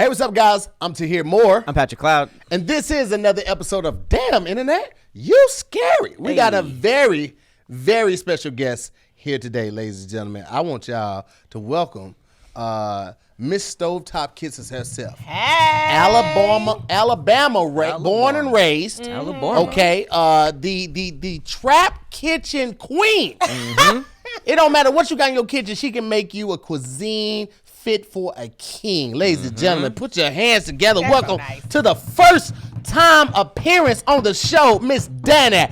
Hey, what's up, guys? I'm Tahir Moore. I'm Patrick Cloud. And this is another episode of Damn Internet, You Scary. We got a very, very special guest here today, ladies and gentlemen. I want y'all to welcome Miss Stovetop Kisses herself. Hey. Alabama. Born and raised. Mm-hmm. Alabama. Okay. The trap kitchen queen. Mm-hmm. It don't matter what you got in your kitchen. She can make you a cuisine fit for a king. Ladies and gentlemen, put your hands together. That's Welcome so nice. to the first time appearance on the show, Miss Dannie. I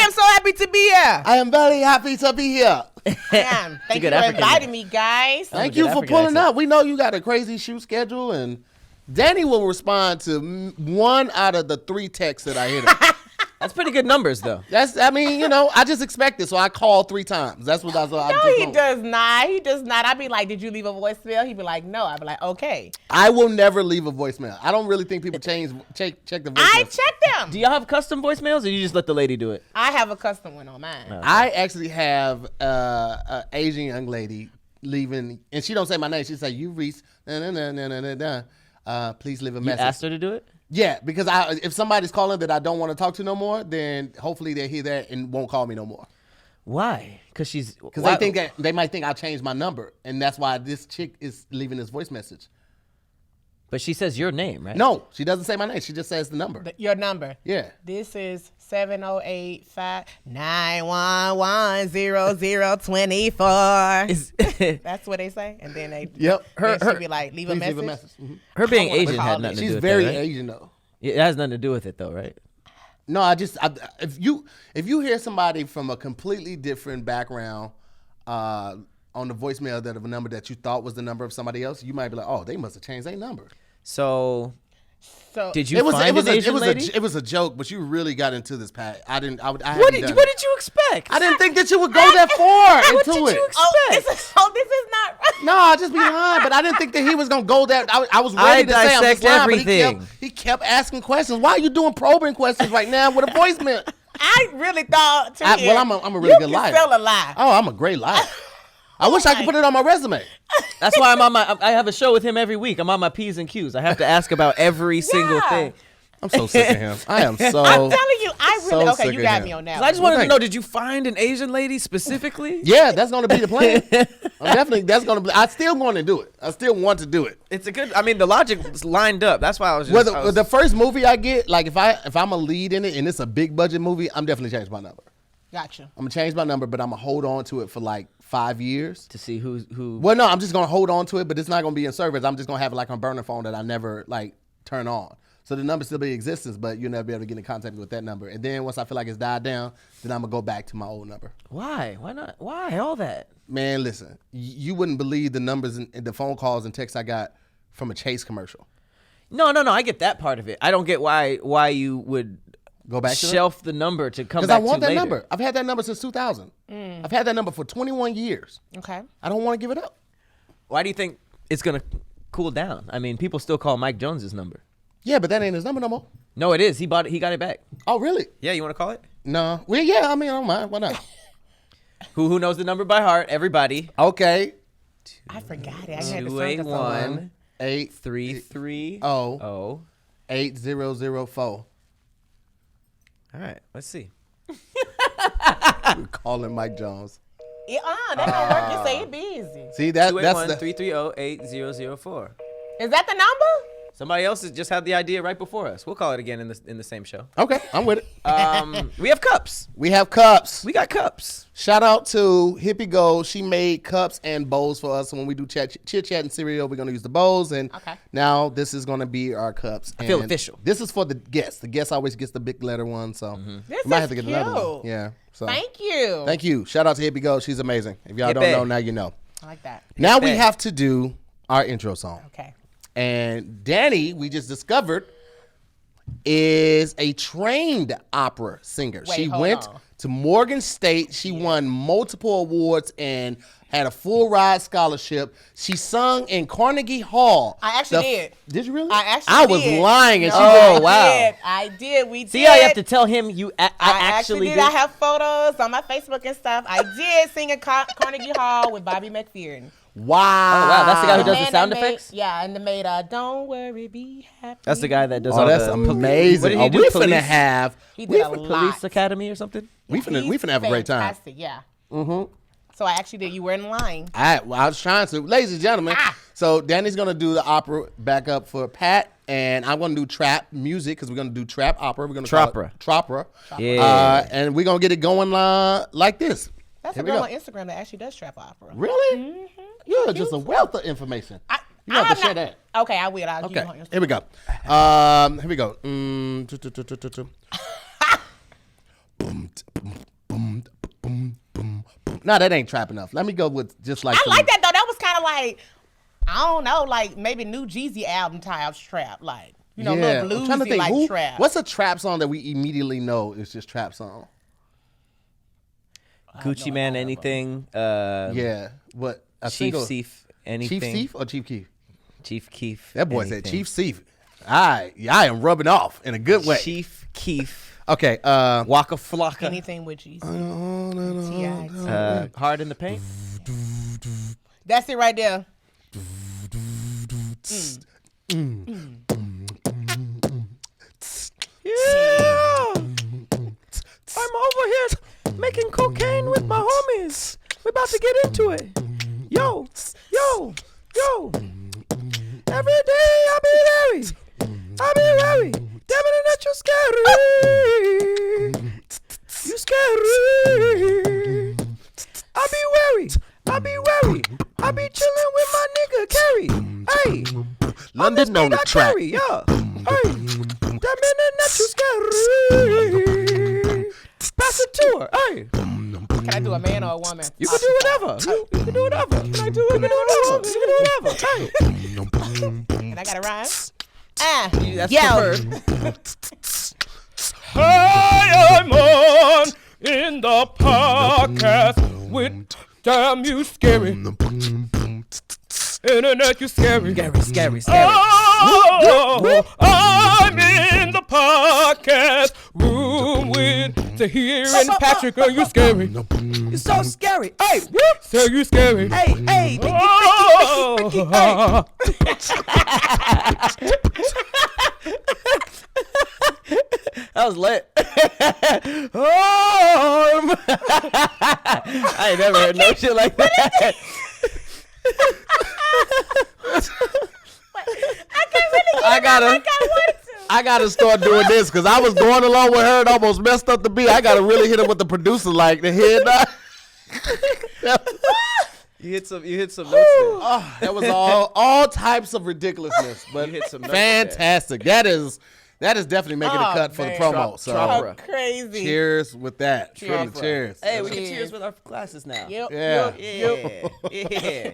am so happy to be here. I am very happy to be here. Thank you good for African inviting me, guys. Thank good you for African pulling accent. up. We know you got a crazy shoot schedule, and Danny will respond to one out of the 3 texts that I hit her. That's pretty good numbers, though. I just expect it, so I call 3 times. That's what I thought. No, he does not. He does not. I'd be like, did you leave a voicemail? He'd be like, no. I'd be like, okay. I will never leave a voicemail. I don't really think people check the voicemail. I checked them. Do y'all have custom voicemails, or you just let the lady do it? I have a custom one on mine. I actually have an Asian young lady leaving, and she don't say my name. She say, "You reached, please leave a You message." asked her to do it? Yeah, because if somebody's calling that I don't want to talk to no more, then hopefully they hear that and won't call me no more. Why? Because They might think I changed my number, and that's why this chick is leaving this voice message. But she says your name, right? No, she doesn't say my name. She just says the number. Your number. Yeah. This is 708-911-0024. That's what they say. And then they Yep. then she'd be like, leave a Please message. Mhm. Her being wanna Asian call had it. nothing to She's do with very it, right? Asian though. It has nothing to do with it, though, right? No, if you hear somebody from a completely different background on the voicemail that of a number that you thought was the number of somebody else, you might be like, oh, they must have changed their number. So, So did you find an Asian lady? It was a joke, but you really got into this, Pat. What did you expect? I didn't think that you would go that far What into did it. you this is not right. No, I just be lying, but I didn't think that he was gonna go that. I was ready to say I'm just dissect lying, everything. but he kept asking questions. Why are you doing probing questions right now with a voicemail? I really thought. I'm a really good liar. You can tell a lie. Oh, I'm a great liar. I wish I could put it on my resume. That's why I have a show with him every week. I'm on my P's and Q's. I have to ask about every single thing. I'm so sick of him. I am so. I'm telling you, I really. so Okay, sick you of got him. me on that. I just one. wanted to know, did you find an Asian lady specifically? Yeah, that's gonna be the plan. I still want to do it. I still want to do it. It's a good. I mean, the logic's lined up. That's why I was just. The first movie I get, like if I'm a lead in it and it's a big budget movie, I'm definitely changing my number. Gotcha. I'm gonna change my number, but I'm gonna hold on to it for like 5 years. to see who. Well, no, I'm just gonna hold on to it, but it's not gonna be in service. I'm just gonna have it like on burner phone that I never like turn on. So the number still be in existence, but you'll never be able to get in contact with that number. And then once I feel like it's died down, then I'm gonna go back to my old number. Why? Why not? Why all that? Man, listen, you wouldn't believe the numbers and the phone calls and texts I got from a Chase commercial. No. I get that part of it. I don't get why you would Go back to shelf the number to come back to because I want that later. number. I've had that number since 2000. I've had that number for 21 years. Okay. I don't want to give it up. Why do you think it's gonna cool down? I mean, people still call Mike Jones's number. Yeah, but that ain't his number no more. No, it is. He bought it. He got it back. Oh, really? Yeah, you want to call it? No. Well, yeah, I mean, I don't mind. Why not? Who knows the number by heart? Everybody. Okay. I forgot it. I had to search it for 281 830 330 Oh. 8004. All right, let's see. We're calling Mike Jones. Yeah, that don't work. You say it busy. See, that's 281 the 330 8004 Is that the number? Somebody else has just had the idea right before us. We'll call it again in the same show. Okay, I'm with it. We have cups. We have cups. We got cups. Shout out to Hippie Gold. She made cups and bowls for us. So when we do chit chat and cereal, we're gonna use the bowls. And now this is gonna be our cups. I feel official. This is for the guest. The guest always gets the big letter one. So This we might is have to get cute. another one. Yeah. So Thank you. thank you. Shout out to Hippie Gold. She's amazing. If y'all don't Hippie. know, now you know. I like that. Now we Hippie. have to do our intro song. Okay. And Danny, we just discovered, is a trained opera singer. Wait, She hold went on. to Morgan State. She won multiple awards and had a full ride scholarship. She sung in Carnegie Hall. I actually did. Did you really? I was did. lying. And No, she Oh, I wow. did. I did. We did. See how you have to tell him I actually did. I have photos on my Facebook and stuff. I did sing at Carnegie Hall with Bobby McFerrin. Wow. Oh, wow. That's the guy who does the man sound that made- effects? Yeah, and they made "Don't Worry, Be Happy." That's the guy that does Oh, all that's the amazing. What did he Oh, do? we Police? finna have. He we did a fin- lot. Police Academy or something? We finna have a great time. Fantastic, yeah. Mm-hmm. So I actually did. You were in line. I was trying to. Ladies and gentlemen, so Danny's going to do the opera back up for Pat, and I'm going to do trap music because we're going to do trap opera. We're going to TrOpera. TrOpera. Yeah. And we're going to get it going like this. That's Here a we girl go. on Instagram that actually does trap opera. Really? Mm-hmm. You're just a wealth of information. You have to share that. Okay, I will. I'll give you Okay, her Instagram. here we go. Here we go. No, that ain't trap enough. Let me go with just like. I like that though. That was kind of like, I don't know, like maybe new Jeezy album type trap, like little I'm trying to bluesy think, like trap. what's a trap song that we immediately know is just trap song? Gucci Man, anything. Yeah, what? A Chief single- Seef, anything. Chief Seef or Chief Keef? Chief Keef. That boy said anything. Chief Seef. I am rubbing off in a good way. Chief Keef. Okay. Waka Flocka. Anything with Jeezy. T.I. Hard in the Paint. That's it right there. Yeah. I'm over here making cocaine with my homies. We're about to get into it. Yo. Every day I be wary. Damn it, that you're scary. You scary. I be wary. I be chilling with my nigga Carrie. Hey. London on the track. Carrie, yeah. Hey. Damn it, that you scary. Pass it to her. Hey. Can I do a man or a woman? You can do whatever. You can do whatever. Can I do it? You can do whatever. Hey. And I got a rhyme. That's Yo. preferred. I am on in the podcast with Damn You Scary. Internet, you scary. Scary. Oh, I'm in the podcast room with Tahir and Patrick. Are you scary? You're so scary. Hey. Say you scary. Hey. Oh, That was lit. Oh, I ain't never heard no shit like that. I can't really get I gotta- it like I wanted to. I gotta start doing this because I was going along with her and almost messed up the beat. I gotta really hit it with the producer like the head. You hit some notes there. Oh, that was all types of ridiculousness, but You hit some notes fantastic. That is definitely making a Oh, cut for the man. promo. So TrOpera. Crazy. cheers with that. Cheers. Cheers. Hey, we can Cheers. cheers with our glasses now. Yep. Yeah. Yeah.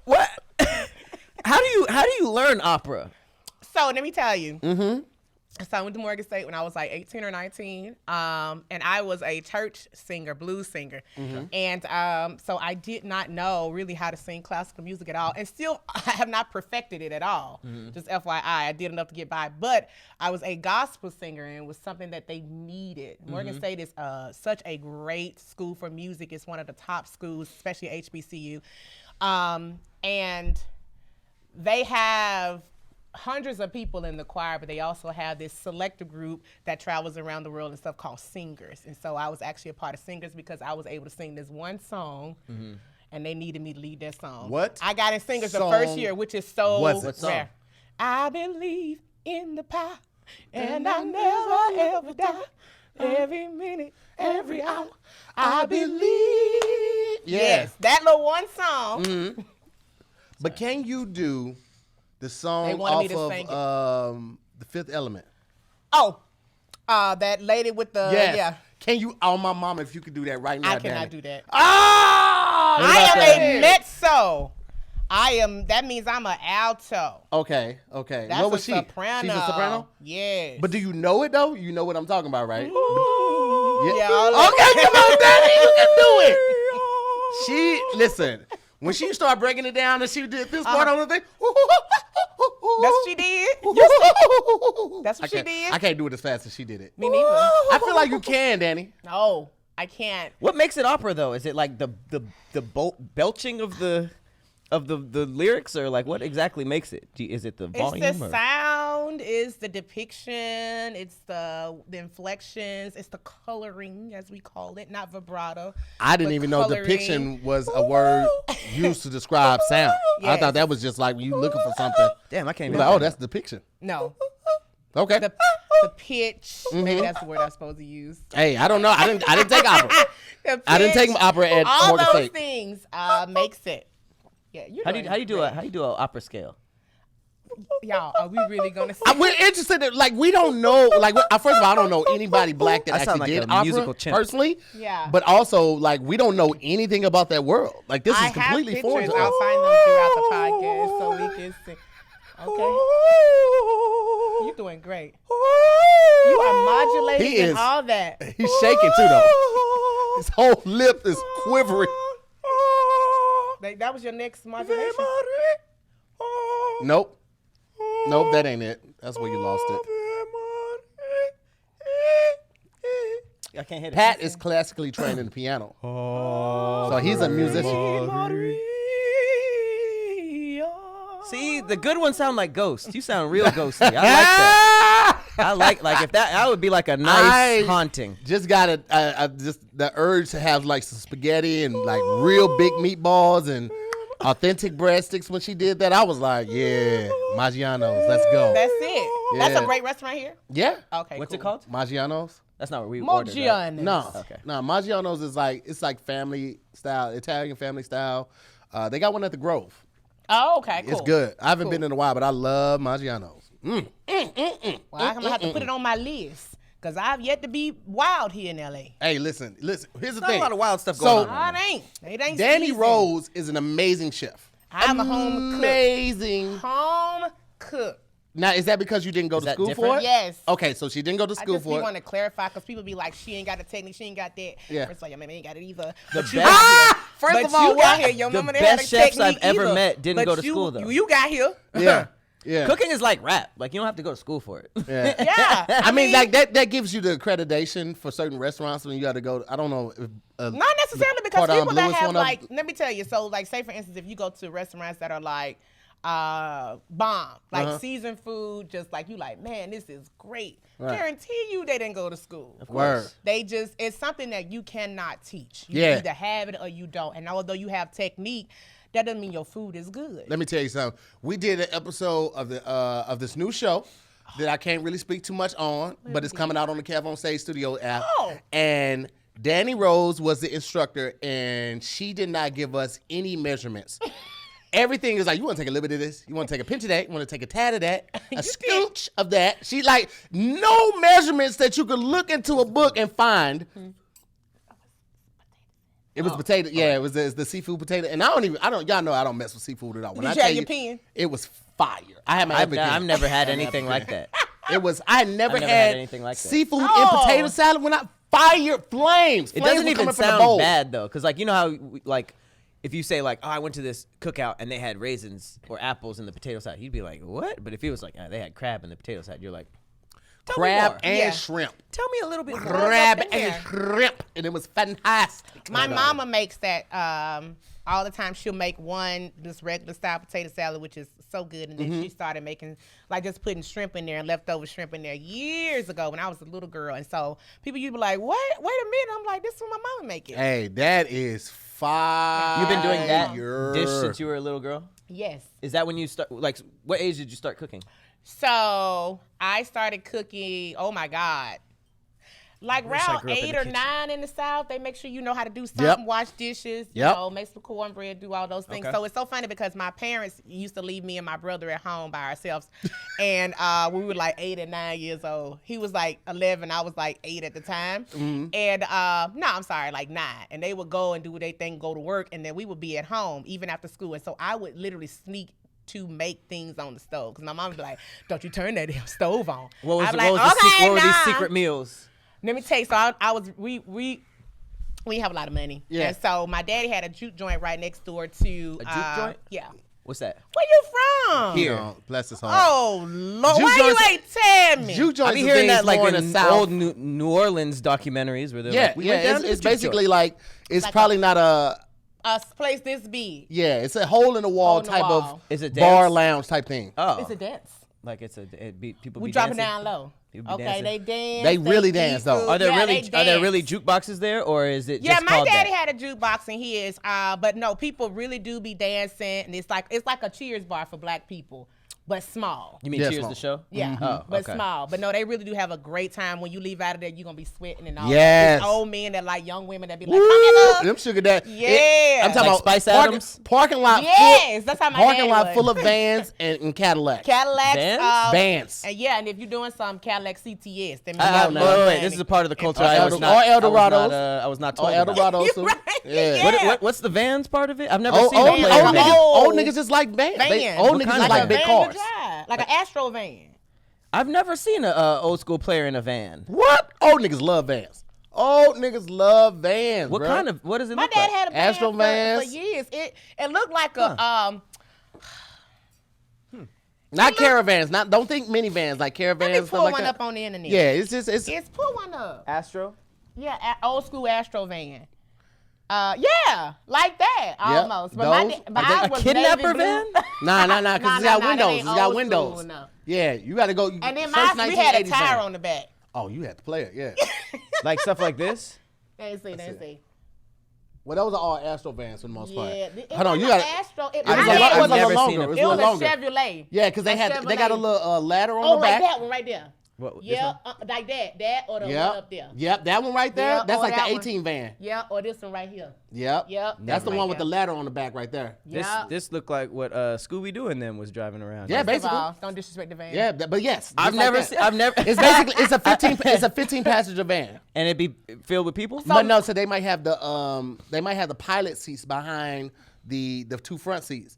What? How do you learn opera? So let me tell you. Mm-hmm. So I went to Morgan State when I was like 18 or 19. And I was a church singer, blues singer. Mm-hmm. And so I did not know really how to sing classical music at all. And still, I have not perfected it at all. Mm-hmm. Just FYI, I did enough to get by. But I was a gospel singer and it was something that they needed. Morgan State is such a great school for music. It's one of the top schools, especially HBCU. And they have hundreds of people in the choir, but they also have this selective group that travels around the world and stuff called singers. And so I was actually a part of singers because I was able to sing this one song, and they needed me to lead that song. What I got in singers song the first year, which is so was it? rare. I believe in the power, and I never ever die. Every minute, every hour, I believe. Yes, that little one song. But can you do the song They wanted me off to of sing it. The Fifth Element? Oh, that lady with the yeah. Can you? Oh, my mama, if you could do that right now, I cannot Danny. do that. Ah! I am a mezzo. That means I'm an alto. Okay. That's what was she? soprano. She's a soprano? Yes. But do you know it, though? You know what I'm talking about, right? Yeah. Okay, come on, Danny. You can do it. Listen, when she started breaking it down and she did this part on the thing. That's what she did? That's what she did? I can't do it as fast as she did it. Me neither. I feel like you can, Danny. No, I can't. What makes it opera though? Is it like the belching of the lyrics, or like what exactly makes it? Is it the volume? It's the sound, it's the depiction, it's the inflections, it's the coloring, as we call it, not vibrato. I didn't even know depiction was a word used to describe sound. I Yes. thought that was just like when you looking for something. Damn, I can't. You're Even like, oh, that's depiction. No, Okay. the pitch. Maybe that's the word I'm supposed to use. Hey, I don't know. I didn't take opera. The I didn't take pitch, opera at all Morgan those State. things makes it. Yeah, How do you do an opera scale? Y'all, are we really gonna? We're interested in, like, we don't know, like, first of all, I don't know anybody black that I sound actually like did a opera musical chimp. personally. Yeah. But also, like, we don't know anything about that world. Like, this I is completely have foreign pictures. to us. I'll find them throughout the podcast so we can see. Okay, you're doing great. You are modulating He is. and all that. He's shaking too, though. His whole lip is quivering. That was your next modulation. Nope, that ain't it. That's where you lost it. I can't hit it. Pat is classically trained in the piano, so he's a musician. See, the good ones sound like ghosts. You sound real ghosty. I like that. I like if that would be like a nice haunting. Just got just the urge to have like some spaghetti and like real big meatballs and authentic breadsticks. When she did that, I was like, yeah, Maggiano's, let's go. That's it. That's Yeah. a great restaurant here. Yeah, Okay. What's cool. it called? Maggiano's. That's not what we ordered. Right? Moggione. No, Okay. no, Maggiano's is like family style, Italian family style. They got one at the Grove. Oh, okay. Cool. It's good. I haven't been in a while, but I love Maggiano's. Well, I'm gonna have to put it on my list because I've yet to be wild here in LA. Hey, listen. Here's the Not thing. a lot of wild stuff So- going on. It ain't. It ain't. Danny seasoned. Rose is an amazing chef. I'm a home cook. Amazing. Home cook. Now, is that because you didn't go to that school different? for it? Yes. Okay, so she didn't go to I school just for want it. to clarify because people be like, she ain't got the technique, she ain't got that. Yeah. First of all, your mama ain't got it either. The But you best- got here. First But of all, you got what? here. Your The mama didn't have best the chefs I've technique ever either. met didn't But go to you- school, though. You got here. Yeah. Yeah. Cooking is like rap. Like you don't have to go to school for it. Yeah. Yeah. I mean, like that gives you the accreditation for certain restaurants when you got to go. I don't know. If, Not necessarily because Cordon people that Bleu is have one of- like, let me tell you. So like, say for instance, if you go to restaurants that are like bomb, like seasoned food, just like you like, man, this is great. Right. Guarantee you they didn't go to school. Word. They just, it's something that you cannot teach. You Yeah. either have it or you don't. And although you have technique, that doesn't mean your food is good. Let me tell you something. We did an episode of this new show that I can't really speak too much on, but it's coming out on the Cav on Stage Studio app. Oh. And Danny Rose was the instructor, and she did not give us any measurements. Everything is like, you want to take a little bit of this, you want to take a pinch of that, you want to take a tad of that, a scooch of that. She like no measurements that you could look into a book and find. It was potato. Yeah, it was the seafood potato. And y'all know I don't mess with seafood at all. When Did I you tell have your pen? It was fire. I had my I've everything. never had anything like that. It was, I had never never had had anything like that. seafood in Oh. potato salad when I fired flames. It Flames doesn't were even coming from the sound bowl. bad though, because like you know how like if you say like, oh, I went to this cookout and they had raisins or apples in the potato salad, you'd be like, what? But if it was like they had crab in the potato salad, you're like, tell me Crab more. and Yeah. shrimp. Tell me a little bit more. Crab in there. and shrimp. And it was fantastic. My mama makes that all the time. She'll make this regular style potato salad, which is so good. And then she started making, like just putting shrimp in there and leftover shrimp in there years ago when I was a little girl. And so people used to be like, what? Wait a minute. I'm like, this is what my mama make it. Hey, that is fire. You've been doing that dish since you were a little girl? Yes. Is that when you start? Like, what age did you start cooking? So I started cooking, oh my God. like wish I round grew up in 8 the or kitchen. 9 in the South, they make sure you know how to do something, wash dishes, you Yep. know, make some cornbread, do all those things. Okay. So it's so funny because my parents used to leave me and my brother at home by ourselves. And we were like 8 and 9 years old. He was like 11, I was like 8 at the time. And no, I'm sorry, like 9. And they would go and do their thing, go to work, and then we would be at home even after school. And so I would literally sneak to make things on the stove because my mom would be like, "Don't you turn that damn stove on." What was, I'd be what like, was the "Okay, what were these nah." secret meals? Let me tell you. So we have a lot of money. Yeah. And so my daddy had a juke joint right next door to A juke joint? Yeah. What's that? Where you from? Here. You know, bless his heart. Oh Lord, Juke why you joints- ain't tell me? Juke I joints be are hearing things that like more in the South. old New Orleans documentaries where they're Yeah, like, we went down to it's the juke basically joint. like it's Like probably not a A place this big. it's a hole in the wall Hole in the type wall. of Is it bar dance? lounge type thing. Oh, It's a dance. like people We be dropping dancing? down low. People be Okay, dancing? they dance. They really dance, though. seafood. Are there Yeah, really they are there really dance. jukeboxes there, or is it Yeah, just my called daddy that? had a jukebox in his, but no, people really do be dancing, and it's like a Cheers bar for black people, but small. You mean Yeah, Cheers small. the show? Yeah, Oh, but okay. small. But no, they really do have a great time. When you leave out of there, you're gonna be sweating and all. Yes. There's old men that like young women that be like, Woo! "Come here, Them sugar daddy. Yeah. I'm talking Like about Spice Adams? parking lot. Yes, that's how my parking daddy lot was. full of vans and Cadillacs. Cadillacs, Vans? Vans. and yeah, and if you're doing some Cadillac CTS, then Wait, this is a part of the culture Or I was Eldo- not. or Eldorados. I was not Oh, told. about. Eldorado. You're too. right. Yeah. Yeah. What's the Vans part of it? I've never Old, seen old, them play old, a van. niggas, Oh. old niggas just like vans. Van. Old What niggas kind just of like van? big van cars. to drive, like an Astro van. I've never seen a old school player in a van. What? Old niggas love vans. Old niggas love vans. What bruh. kind of? What does it My look dad like? had a van Astro for vans. years. It looked like a Not caravans. Don't think minivans like caravans. Let me stuff pull like one that. up on the internet. Yeah, it's It's pull one up. Astro. Yeah, old school Astro van. Yeah, like that almost. But those. mine A was kidnapper navy blue. van? nah, because it's got that windows. ain't It's got old windows. school, no. Yeah, you got to go. And then first mine, we had a 1980s tire van. on the back. Oh, you had to play it. Yeah. Like stuff like this. Let me see. Well, those are all Astro vans for the most part. Yeah, it Hold on, you wasn't got Astro. It It was my a dad lot. It was I've a never little seen longer. it. It It was was a longer. a Chevrolet. Yeah, because they got a little ladder on Oh, the like back. that one right there. What? this Yeah, one? like that or the one up there. Yep, that one right there. Yeah, that's or like the that one. 18 van. Yeah, or this one right here. Yep. Yep, That's the right one with the there. ladder on the back right there. This Yeah. this looked like what Scooby Doo and them was driving around. Yeah, in. First of basically. all, don't disrespect the van. Yeah, but yes. I've just like never that. seen. I've never. It's basically it's a 15 passenger van. and it be filled with people. But no, so they might have the pilot seats behind the two front seats,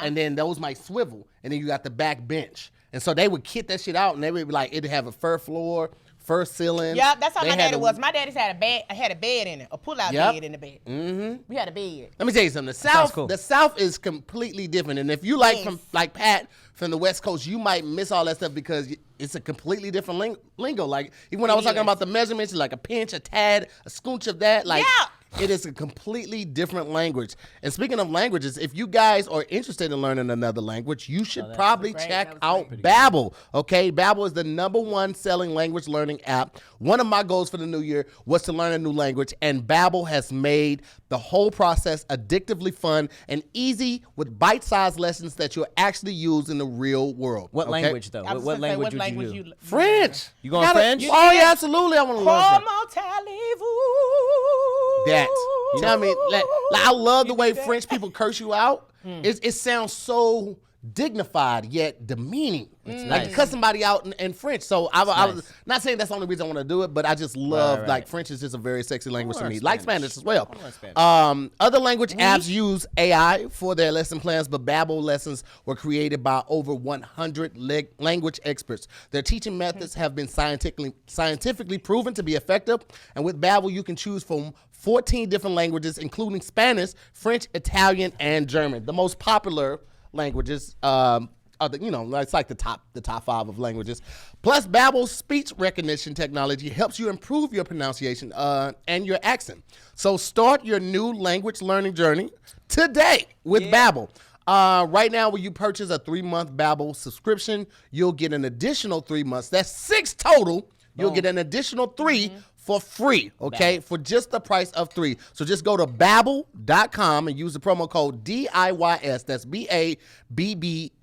and then those might swivel, and then you got the back bench, and so they would kit that shit out, and they would be like it'd have a fur floor, fur ceiling. Yeah, that's how They my had daddy a- was. My daddy's had a bed in it, a pull-out Yep. bed in the bed. Mm-hmm. We had a bed. Let me tell you something. sounds cool. The South is completely different, and if you like Yes. from like Pat from the West Coast, you might miss all that stuff because it's a completely different lingo. Like even when I was talking is. about the measurements, like a pinch, a tad, a scooch of that, like. Yeah. It is a completely different language. And speaking of languages, if you guys are interested in learning another language, you should probably great. check That was out great. Babbel. Okay, Babbel is the #1 selling language learning app. One of my goals for the new year was to learn a new language, and Babbel has made the whole process addictively fun and easy with bite-sized lessons that you'll actually use in the real world. What okay? language though? I was What gonna say, language would you do? French. You going gotta- French? Oh yeah, absolutely. I want to learn French. Comment allez-vous? That. Tell me, like I love the way French people curse you out. It sounds so dignified yet demeaning. Like nice. to cut somebody out in French. So I was nice. not saying that's the only reason I want to do it, but I just love right. like French is just a very sexy language to learn me. Like Spanish. Spanish as well. I wanna learn Other language apps use AI for their lesson plans, but Babbel lessons were created by over 100 language experts. Their teaching methods have been scientifically proven to be effective, and with Babbel you can choose from 14 different languages, including Spanish, French, Italian, and German. The most popular languages, it's like the top 5 of languages. Plus, Babbel's speech recognition technology helps you improve your pronunciation and your accent. So start your new language learning journey today with Babbel. Right now, when you purchase a 3-month Babbel subscription, you'll get an additional 3 months. That's 6 total. You'll get an additional 3 for free, okay? For just the price of 3. So just go to Babbel.com and use the promo code DIYS. That's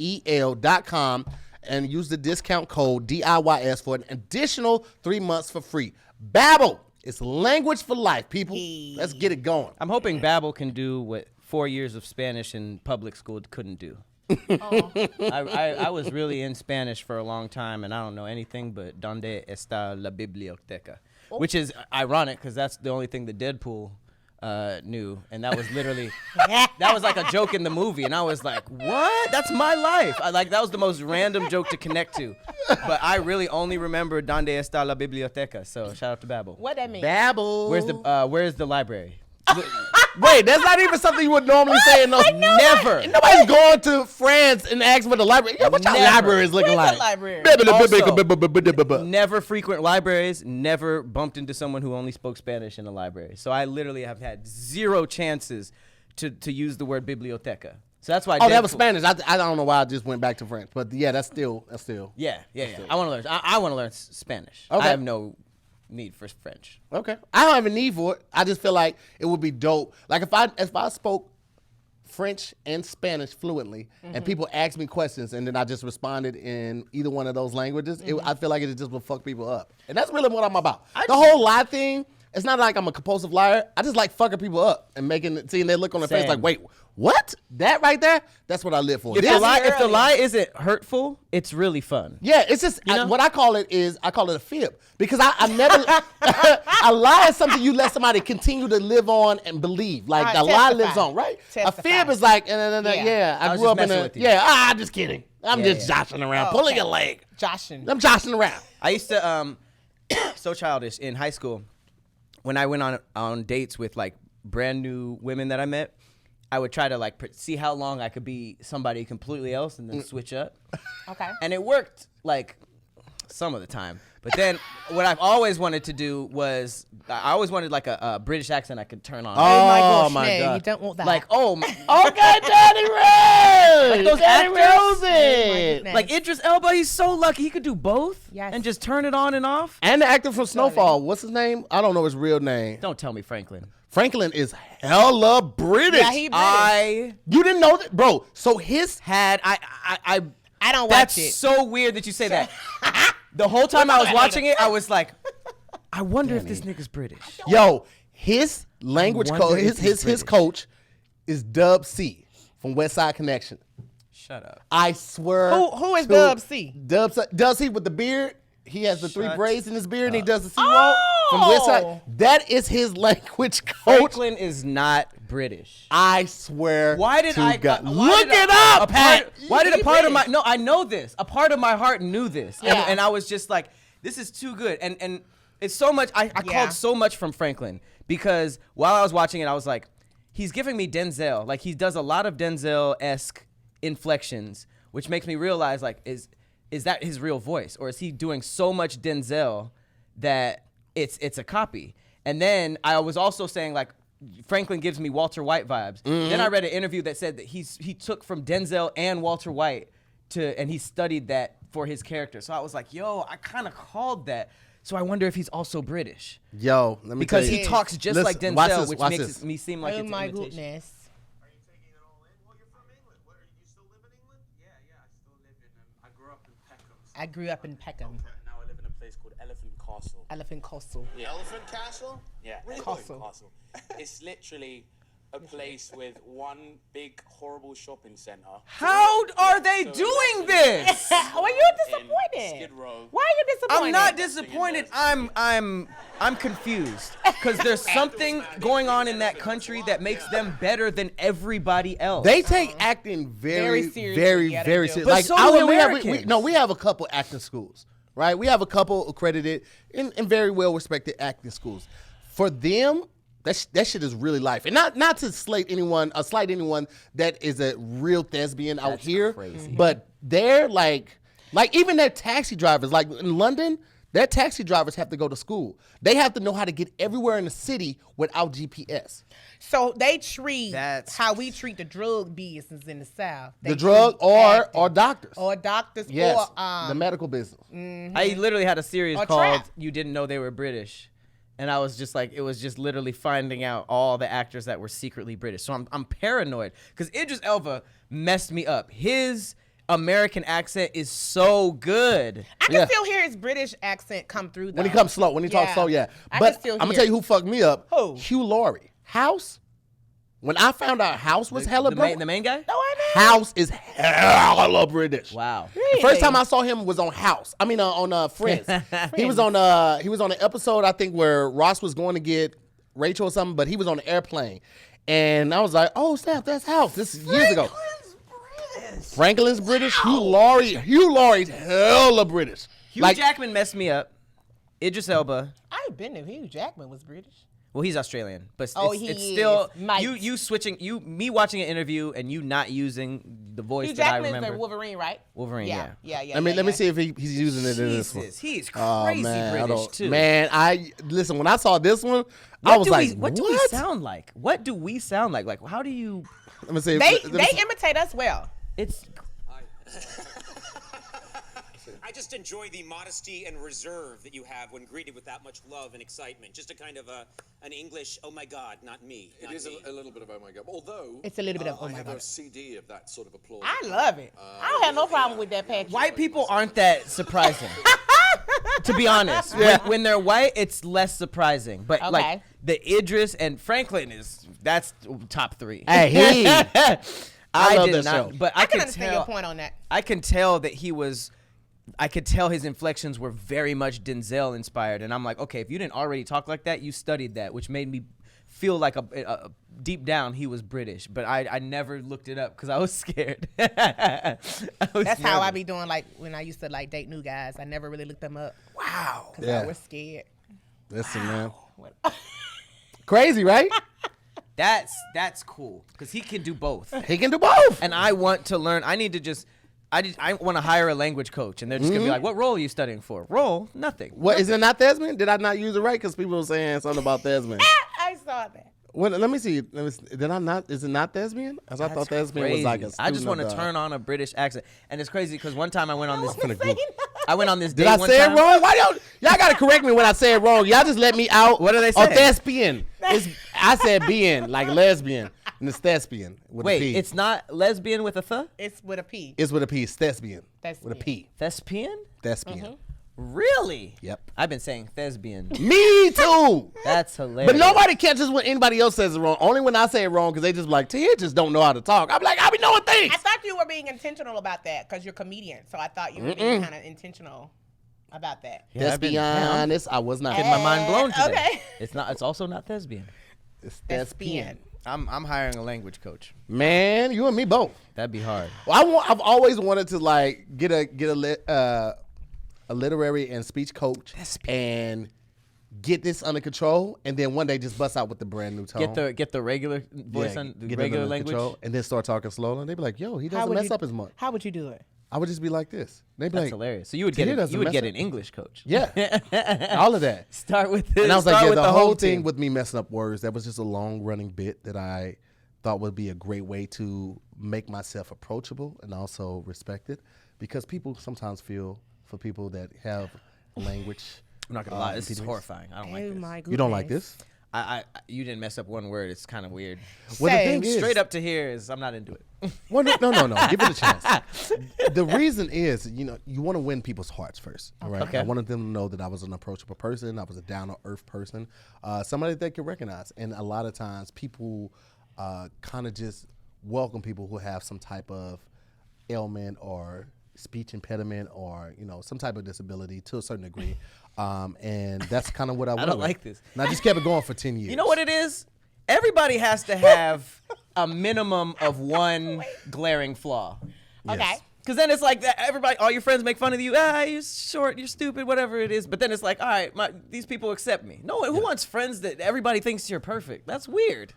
BABBEL.com. and use the discount code DIYS for an additional 3 months for free. Babbel, it's language for life, people. Let's get it going. I'm hoping Babbel can do what 4 years of Spanish in public school couldn't do. I was really in Spanish for a long time, and I don't know anything but "Donde está la biblioteca?" Which is ironic because that's the only thing that Deadpool knew, and that was literally that was like a joke in the movie, and I was like, "What? That's my life!" That was the most random joke to connect to, but I really only remember "Donde está la biblioteca?" So shout out to Babbel. What that mean? Babbel. Where's the library? Wait, that's not even something you would normally say in those. Never. Nobody's going to France and asking for the library. Yeah, what your Never. library is looking Where's like? the library? Never frequent libraries, never bumped into someone who only spoke Spanish in a library. So I literally have had zero chances to use the word biblioteca. So that's why. Oh, that was Spanish. I don't know why I just went back to French, but yeah, that's still. Yeah. I want to learn. I want to learn Spanish. Okay. I have no need for French. Okay, I don't have a need for it. I just feel like it would be dope. Like if I spoke French and Spanish fluently, and people asked me questions, and then I just responded in either one of those languages, I feel like it just would fuck people up. And that's really what I'm about. The whole lie thing. It's not like I'm a compulsive liar. I just like fucking people up and seeing their look on their face Same. like, wait, what? That right there? That's what I live for. If the lie isn't hurtful, it's really fun. Yeah, it's just what I call it a fib, because I never a lie is something you let somebody continue to live on and believe. Like the lie lives on, right? A fib is like, I grew up in a just kidding. I'm just joshing around, pulling a leg. I'm joshing around. I used to so childish in high school. When I went on dates with like brand new women that I met, I would try to see how long I could be somebody completely else and then switch up. Okay. And it worked like some of the time. But then what I've always wanted to do was I always wanted like a British accent I could turn on. Oh my God. You don't want that. Like, oh my. Okay, Danny Rose. Like those Danny actors? goodness. Like Idris Elba, he's so lucky he could do both. Yes. And just turn it on and off. And the actor from Snowfall, what's his name? I don't know his real name. Don't tell me Franklin. Franklin is hella British. Yeah, he British. You didn't know that, bro? So his I don't watch That's it. so weird that you say that. The whole time I was watching it, I was like, I wonder if this nigga's British. Yo, his language wonder coach, if he's his British. coach is Dub C from West Side Connection. Shut up. I swear. Who is Dub C? Dub C with the beard. He has the three Shut braids in his beard, and he does the sea walk from West Side. That is his language coach. Franklin is not British. I swear. Why did to I God. why Look did it I- up, a Pat? part- Why did a part of my I know this. A part of my heart knew this, Yeah. and I was just like, this is too good, and it's so much. I called so much from Franklin because while I was watching it, I was like, he's giving me Denzel. Like he does a lot of Denzel-esque inflections, which makes me realize like is that his real voice, or is he doing so much Denzel that it's a copy? And then I was also saying like Franklin gives me Walter White vibes. Then I read an interview that said that he took from Denzel and Walter White and he studied that for his character. So I was like, yo, I kind of called that. So I wonder if he's also British. Yo, let me Because tell you. he talks just Listen, like Denzel, watch this, which watch makes this. me seem like Oh it's my imitation. goodness. Are you taking it all in? Well, you're from England. What, are you still live in England? Yeah, I still live in. I grew up in Peckham. I grew up in Peckham. Now I live in a place called Elephant Castle. Elephant Castle. Yeah. Elephant Castle? Yeah, Really? Elephant Castle. It's literally a place with one big horrible shopping centre. How are they doing this? Why you disappointed? Skid Row. Why are you disappointed? I'm not disappointed. I'm confused because there's something going on in that country that makes them better than everybody else. They take acting very, Very seriously. very, Yeah, they very do. seriously. But Like so do we Americans. have a couple acting schools, right? We have a couple accredited and very well respected acting schools. For them, that shit is really life, and not to slight anyone that is a real thespian out here, crazy. but they're like even their taxi drivers, like in London. Their taxi drivers have to go to school. They have to know how to get everywhere in the city without GPS. So they treat That's- how we treat the drug business in the South. They The drug treat or acting. doctors. Or doctors Yes, or the medical business. I literally had a series Or called trap. "You Didn't Know They Were British," and I was just like, it was just literally finding out all the actors that were secretly British. So I'm paranoid because Idris Elba messed me up. His American accent is so good. I can still hear his British accent come through, though. When he comes slow, when he talks slow, yeah. I But can still I'm gonna hear tell you who fucked me up. Who? Hugh Laurie. House. When I found out House was hella The British. main guy? No, I know. House is hella British. Wow. The first time I saw him was on House. I mean, on Friends. He was on an episode, I think, where Ross was going to get Rachel or something, but he was on the airplane, and I was like, "Oh, snap, that's House." This is years ago. Franklin's British. Hugh Laurie's hella British. Hugh Jackman messed me up. Idris Elba. I've been to Hugh Jackman was British. Well, he's Australian, but he it's still is. Mate. you switching me watching an interview and you not using the voice Hugh that I Jackman's remember. the Wolverine, right? Wolverine, yeah. Yeah. Let me see if he's using it in this one. Jesus, he's Oh, crazy man, British too. Man, listen. When I saw this one, I was like, what do we sound like? What do we sound like? Like, how do you? Let me see. They imitate us well. It's I just enjoy the modesty and reserve that you have when greeted with that much love and excitement. Just a kind of an English, oh my God, not me. It is a little bit of oh my God. Although It's a little bit of oh I my have God. a CD of that sort of applause. I love it. I don't have no problem with that package. white people aren't that surprising. To be honest, when they're white, it's less surprising. But like Okay. the Idris and Franklin that's top 3. Hey, I love did that not, show. but I I can could understand tell. your point on that. I can tell that I could tell his inflections were very much Denzel inspired, and I'm like, okay, if you didn't already talk like that, you studied that, which made me feel like a deep down he was British, but I never looked it up because I was scared. That's how I be doing. Like when I used to like date new guys, I never really looked them up. Wow. Because Yeah. I was scared. Listen, man. Crazy, right? That's cool because he can do both, He can do both. and I want to learn. I want to hire a language coach, and they're just gonna be like, "What role are you studying for?" Role? Nothing. What is it? Not thespian? Did I not use it right? Because people were saying something about thespian. I saw that. Let me see. Did I not? Is it not thespian? I thought thespian was like a. I just want to student of, turn on a British accent, and it's crazy because one time I went on this. Say no. I went on this date Did I one say time. it wrong? Why don't y'all gotta correct me when I say it wrong? Y'all just let me out. What do they Oh, say? thespian. I said being like lesbian, and it's thespian with a Wait, P. it's not lesbian with a th? It's with a P. It's with a P. It's thespian. Thespian. With a P. Thespian? Thespian. Really? Yep. I've been saying thespian. Me too. That's hilarious. But nobody catches when anybody else says it wrong. Only when I say it wrong because they just be like, Tahir just don't know how to talk. I'm like, I be knowing things. I thought you were being intentional about that because you're a comedian. So I thought you were being kind of intentional about that. Yeah, Let's I've been- be honest, I was not. Getting my mind blown today. Okay. It's not. It's also not thespian. It's Thespian. I'm hiring a language coach. Man, you and me both. That'd be hard. Well, I've always wanted to like get a literary and speech coach and get this under control, and then one day just bust out with the brand new tone. Get the regular voice on the get it regular under language. control, and then start talking slow, and they be like, "Yo, he doesn't mess up as much." How would you do it? I would just be like this. They'd be That's like, hilarious. So you would Tahir get doesn't you would mess get up. an English coach. Yeah, all of that. Start with And I was like, start yeah, with the whole home thing team. with me messing up words, that was just a long running bit that I thought would be a great way to make myself approachable and also respected, because people sometimes feel for people that have language. I'm not gonna lie, this is impediments. horrifying. I don't like this. my goodness. You don't like this? You didn't mess up one word. It's kind of weird. Well, the Same. thing is, Straight up to here is I'm not into it. well, no. Give it a chance. The reason is, you want to win people's hearts first. All right. Okay. I wanted them to know that I was an approachable person. I was a down to earth person, somebody they could recognize. And a lot of times, people kind of just welcome people who have some type of ailment or speech impediment or some type of disability to a certain degree. And that's kind of what I want. I don't like this. And I just kept it going for 10 years. You know what it is? Everybody has to have a minimum of one glaring flaw. Okay. Because then it's like that everybody, all your friends make fun of you. You're short, you're stupid, whatever it is. But then it's like, all right, these people accept me. No, who wants friends that everybody thinks you're perfect? That's weird.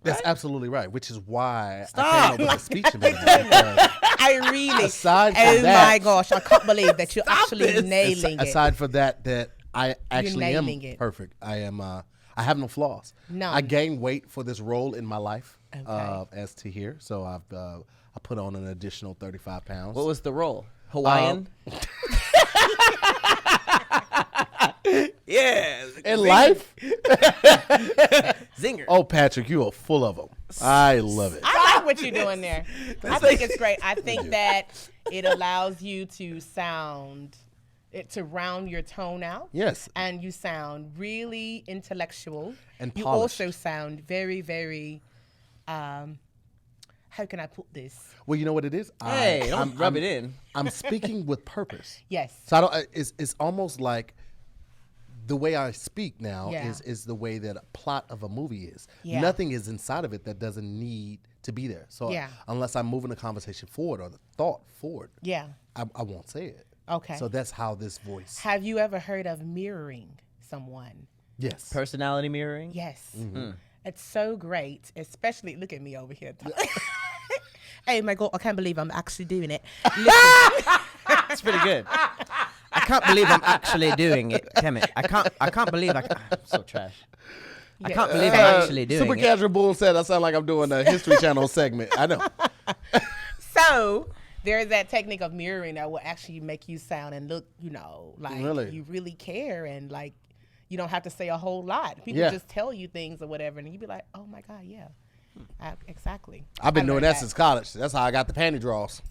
That's absolutely right, which is why Stop. I came up with a speech impediment. because I really. Aside from oh that- my gosh, I can't believe that you're actually this. nailing it. Aside from that I actually am nailing it. perfect. I am. I have no flaws. None. I gained weight for this role in my life Okay. as Tahir, so I put on an additional 35 pounds. What was the role? Hawaiian? Yeah. In life? Zinger. Oh, Patrick, you are full of them. I love it. I like what you're doing there. I think it's great. I think that it allows you to to round your tone out. Yes. And you sound really intellectual. And you polished. also sound very, very, how can I put this? Well, you know what it is? Hey, don't rub it in. I'm speaking with purpose. Yes. So I don't. It's almost like the way I speak now Yeah. is the way that a plot of a movie is. Yeah. Nothing is inside of it that doesn't need to be there. So Yeah. unless I'm moving the conversation forward or the thought forward, Yeah. I won't say it. Okay. So that's how this voice. Have you ever heard of mirroring someone? Yes. Personality mirroring? Yes. Mm-hmm. It's so great, especially, look at me over here. Hey, my God, I can't believe I'm actually doing it. Listen. That's pretty good. I can't believe I'm actually doing it. Damn it. I can't believe I'm so trash. I can't believe I'm actually doing Super it. Casual Bull said I sound like I'm doing a History Channel segment. I know. So there's that technique of mirroring that will actually make you sound and look, like Really? you really care, and like you don't have to say a whole lot. People Yeah. just tell you things or whatever, and you be like, oh my God, yeah. Exactly. I've been I doing learned that since college. That's how I got the panty draws.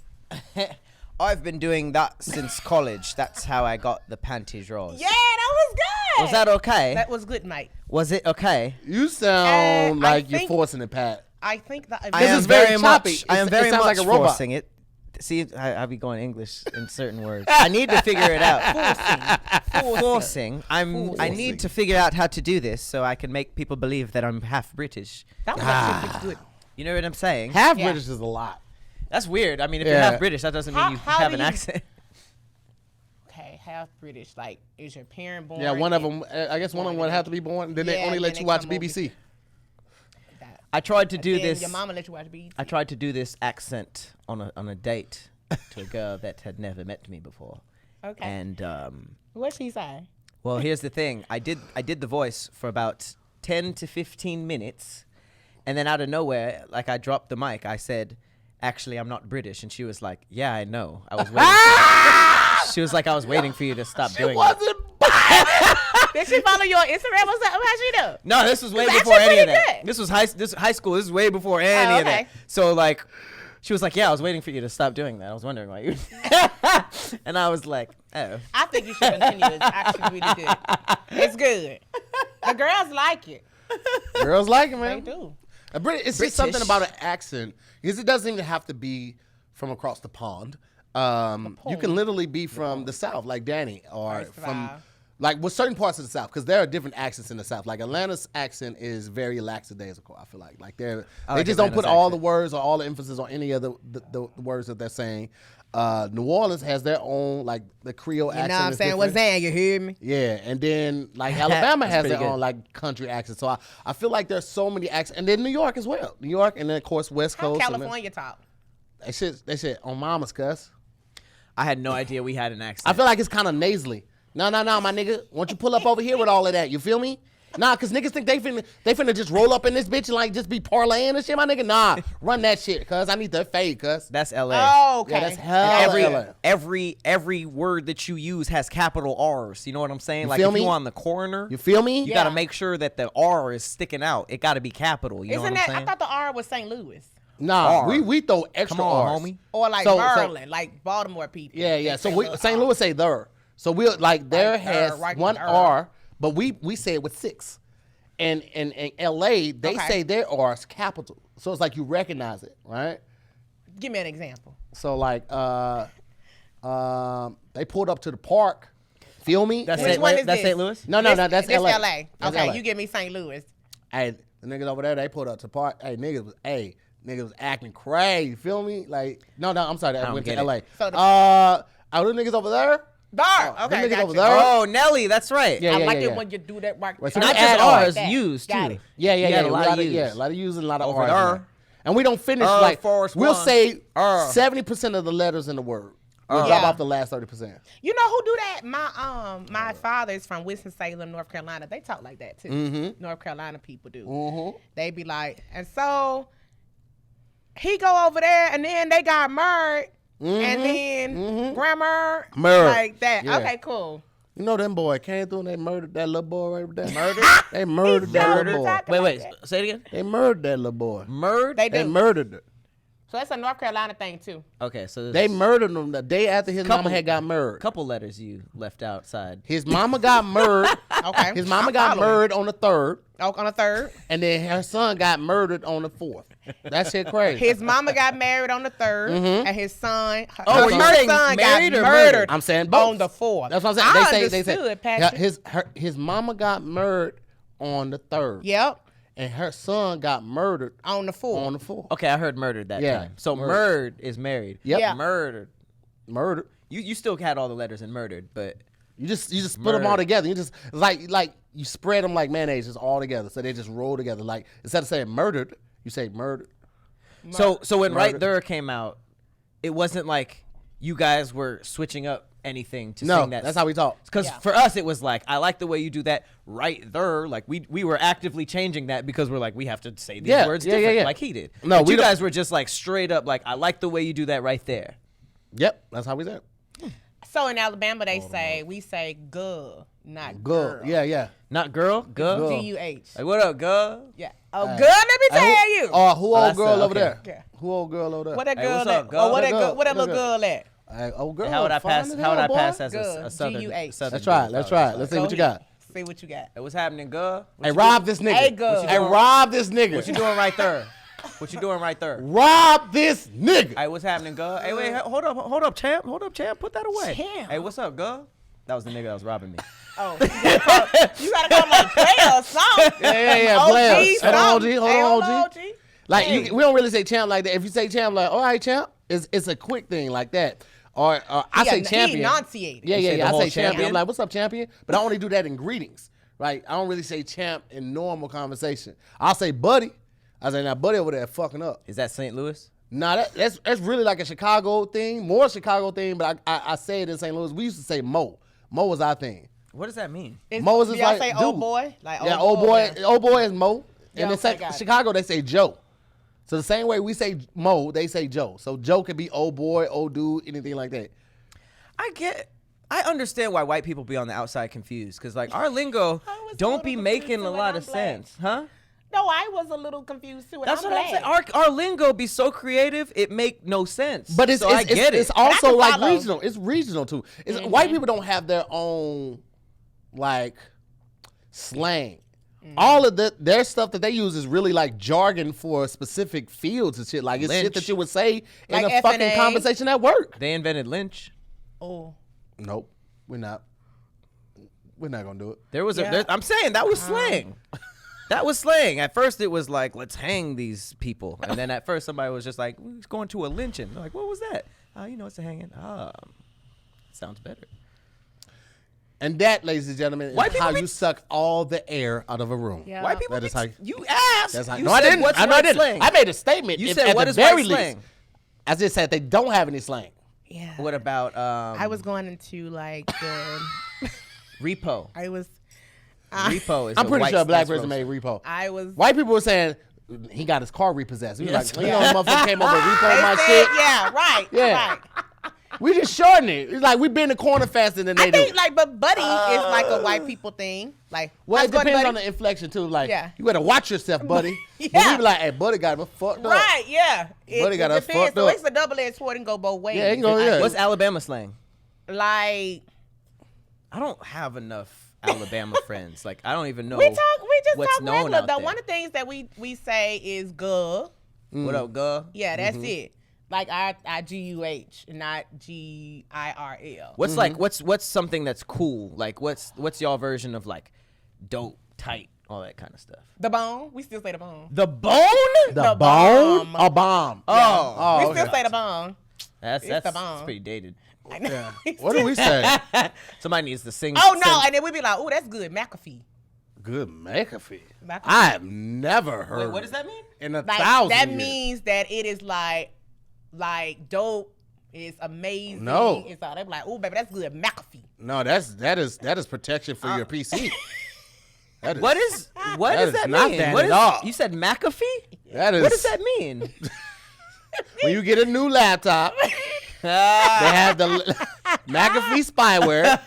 I've been doing that since college. That's how I got the panty drawers. Yeah, that was good. Was that okay? That was good, mate. Was it okay? You sound I like you're think- forcing it, Pat. I think that I am is very very choppy. much. I am It very sounds much like a robot. forcing it. See, I be going English in certain words. I need to figure it out. Forcing. I need to figure out how to do this so I can make people believe that I'm half British. that was actually pretty good. You know what I'm saying? Half Yeah. British is a lot. That's weird. I mean, if you're Yeah. half British, that doesn't mean How- you how have do an you- accent. Okay, half British. Like, is your parent born? Yeah, one of in- them. I guess one of them would have to be born. Then they Yeah, only then let they you watch come over BBC. that? I tried to And do then this. Your mama let you watch BET. I tried to do this accent on a date to a girl that had never met me before. Okay. And What'd she say? well, here's the thing. I did the voice for about 10 to 15 minutes, and then out of nowhere, like I dropped the mic. I said, "Actually, I'm not British," and she was like, "Yeah, I know. I was waiting." She was like, "I was waiting for you to stop doing it." Did she follow you on Instagram or something? How'd she do? No, this was way It's before actually any of pretty that. good. This was high school. This is way before any of that. okay. So like, she was like, "Yeah, I was waiting for you to stop doing that. I was wondering why you." And I was like, "Oh." I think you should continue. It's actually really good. It's good. The girls like it. Girls like it, They man. do. It's just something about an accent because it doesn't even have to be from across the pond. You can literally be from the South, like Dannie, or First of from all. like with certain parts of the South, because there are different accents in the South. Like Atlanta's accent is very lackadaisical. I feel like they like just don't put Atlanta's all the accent. words or all the emphasis on any of the words that they're saying. New Orleans has their own like the Creole accent. You know what I'm is saying? What's different. that? You hear me? Yeah, and then like Alabama has their pretty own good. like country accent. So I feel like there's so many accents, and then New York as well. New York, and then of course West How Coast. and then- California talk? They said on mama's cuss. I had no idea we had an accent. I feel like it's kind of nasally. No, my nigga. Won't you pull up over here with all of that? You feel me? Nah, cause niggas think they finna just roll up in this bitch and like just be parlaying and shit, my nigga. Nah, run that shit, cuz I need the fade, cuz. That's LA. Oh, okay. Yeah, that's hell. Every word that you use has capital R's. You know what I'm saying? Like feel if me? you on the corner, You feel me? you got to make sure that the R is sticking out. It got to be capital. You know what Isn't I'm that? I saying? thought the R was St. Louis Nah, R. we throw extra Come on, R's. homie. or like So- Maryland, like Baltimore people. Yeah, They yeah. So say we, little St. R. Louis say there. So we'll like there Like has right one there. R, but we say it with 6. And in LA, they Okay. say their R is capital. So it's like you recognize it, right? Give me an example. So like they pulled up to the park. Feel me? That's Which St. one Louis? is That's this? St. Louis? No, that's This LA. LA. That's Okay, LA. you give me St. Louis. Hey, the niggas over there, they pulled up to the park. Hey, niggas was acting crazy. You feel me? Like, no, I'm sorry, I don't went get to it. LA. So the- Are those niggas over there? Dar. them Okay, niggas got over you. there? Oh, Nelly, that's right. Yeah, I yeah, like yeah, it yeah. when you do that right. Right, so Not we just add R's, R's. used Got too. it. Yeah, You got a lot of a U's. lot of using a lot of Over R's. there. in there. And we don't finish Er, like Forrest we'll One. say Er. 70% of the letters in the word. We'll drop Yeah. off the last 30%. You know who do that? My father's from Winston-Salem, North Carolina. They talk like that too. Mm-hmm. North Carolina people do. They be like, and so he go over there, and then they got married, and then grandma Married. like that. Yeah. Okay, cool. You know them boy came through and they murdered that little boy right there. Murdered? They murdered that little boy. Wait. Say it again. They murdered that little boy. They do. They murdered her. So that's a North Carolina thing too. Okay, so They murdered him the day after his mama had got murdered. Couple letters you left outside. His mama got murdered. Okay. His mama got murdered on the 3rd. Oh, on the 3rd. And then her son got murdered on the 4th. That shit crazy. His mama got married on the 3rd, and his son, were you saying son married got or murdered. murdered? I'm saying both. On the 4th. That's what I'm saying. They say Patrick. his mama got murdered on the 3rd. Yep. And her son got murdered On the 4th. on the 4th. Okay, I heard murdered that Yeah, time. So murdered. murdered is married. Yep. Yeah. Murdered. Murdered. You still had all the letters in murdered, but You just put them all Murdered. together. You just like you spread them like mayonnaise, just all together, so they just roll together. Like instead of saying murdered, you say murdered. so when Right Murdered. There came out, it wasn't like you guys were switching up anything to No, sing that. that's how we talk. Because Yeah. for us, it was like, I like the way you do that right there. Like, we were actively changing that because we're like, we have to say these Yeah, words yeah, yeah, different, yeah. like he did. No, But we you don't- guys were just like straight up, like, I like the way you do that right there. Yep, that's how we say it. So in Alabama, we say "guh," not Good. girl. Yeah. Not girl, girl. Girl. G-U-H. Like, what up, girl? Yeah. Oh, good. Let me tell you. Oh, who old that's girl it, over okay. there? Yeah. Who old girl over there? What that Hey, girl what's at? up, girl? Oh, what What that girl? girl? What that What little girl? girl at? Hey, old girl. How would I fine pass? as How would I hell, boy. pass as Good. a southern? G-U-H. southern Let's try it. dude? Let's try it. Let's see Go what you ahead. got. See what you got. Hey, what's happening, girl? What Hey, you rob this nigga. Hey, good. Hey, rob this nigga. What you doing right there? What you doing right there? Rob this nigga. Hey, what's happening, girl? Hey, wait, hold up, champ. Put that away. Champ. Hey, what's up, girl? That was the nigga that was robbing me. Oh, you gotta come like player or something. Yeah. OG, Players. Hold on, OG. something. Hold Hey, on, hold OG. Like we don't really say champ like that. If you say champ, like, all right, champ, it's a quick thing like that. Or I say champion. He enunciated. Yeah. say the I whole say champion. champion? I'm like, what's up, champion? But I only do that in greetings, right? I don't really say champ in normal conversation. I'll say buddy. I say, now buddy over there fucking up. Is that St. Louis? Nah, that's really like a Chicago thing, more Chicago thing. But I say it in St. Louis. We used to say Mo. Mo was our thing. What does that mean? Moses do y'all like, say dude. old boy? Like Yeah, old boy. Yeah. Old boy is Mo. Yeah, And in okay, got it. Chicago, they say Joe. So the same way we say Mo, they say Joe. So Joe could be old boy, old dude, anything like that. I understand why white people be on the outside confused, because like our lingo I was a don't little be confused making too a when lot I'm of black. sense, huh? No, I was a little confused too. And That's I'm what I'm saying. black. Our lingo be so creative, it make no sense. But it's so I get it's it. also can like follow. regional. It's regional too. It's white people don't have their own like slang. All of their stuff that they use is really like jargon for specific fields and shit. Like it's shit Lynch. that you would say in Like a fucking F&A. conversation at work. They invented lynch. Oh. Nope, we're not. We're not gonna do it. There was Yeah. I'm saying that was slang. That was slang. At first, it was like, let's hang these people. And then at first, somebody was just like, we're going to a lynching. They're like, what was that? Oh, it's a hanging. Sounds better. And that, ladies and gentlemen, White is people how be- you suck all the air out of a room. Yeah. White people, That is how you asked. That's how. You No, I said, didn't. What's I know I white didn't. slang? I made a statement. You If said, at what the is very white least, slang? I just said they don't have any slang. Yeah. What about I was going into like the. repo? I was. Repo is I'm a pretty white sure a black stance person roast. made repo. I was. White people were saying he got his car repossessed. He was Yes. like, you know, motherfucker came over and repoed They my said, shit. yeah, right. Yeah. Right. We just shorten it. It's like we been in the corner faster than they I think do. like, but buddy is like a white people thing. Like, Well, how's it going, depends buddy? on the inflection too. Like, Yeah. you better watch yourself, buddy. But Yeah. we be like, hey, buddy got him fucked up. Right, yeah. Buddy got us depends. fucked So up. it's a double-edged sword and go both ways. Yeah, it can go, yeah. What's Alabama slang? Like, I don't have enough Alabama friends. Like, I don't even know we just what's talk known regular. out The there. one of the things that we say is "guh." What up, girl? Yeah, that's it. Like I G-U-H, not G-I-R-L. What's like what's something that's cool? Like what's y'all version of like dope, tight, all that kind of stuff? The bone. We still say the bone. The bone? The bomb. bone? A bomb. Oh, we okay. still say the bone. that's the that's bomb. pretty dated. I know. What do we say? Somebody needs to sing. Oh no, sing- and then we be like, "Oh, that's good, McAfee." Good McAfee. McAfee. I have never heard. Wait, what does that mean? In a Like thousand that years. means that it is like dope. It's amazing. No. It's all they be like, "Oh, baby, that's good, McAfee." No, that is protection for your PC. That is, What is what That does is that not mean? that What at is- all. You said McAfee? that is What does that mean? when you get a new laptop, they have the McAfee spyware.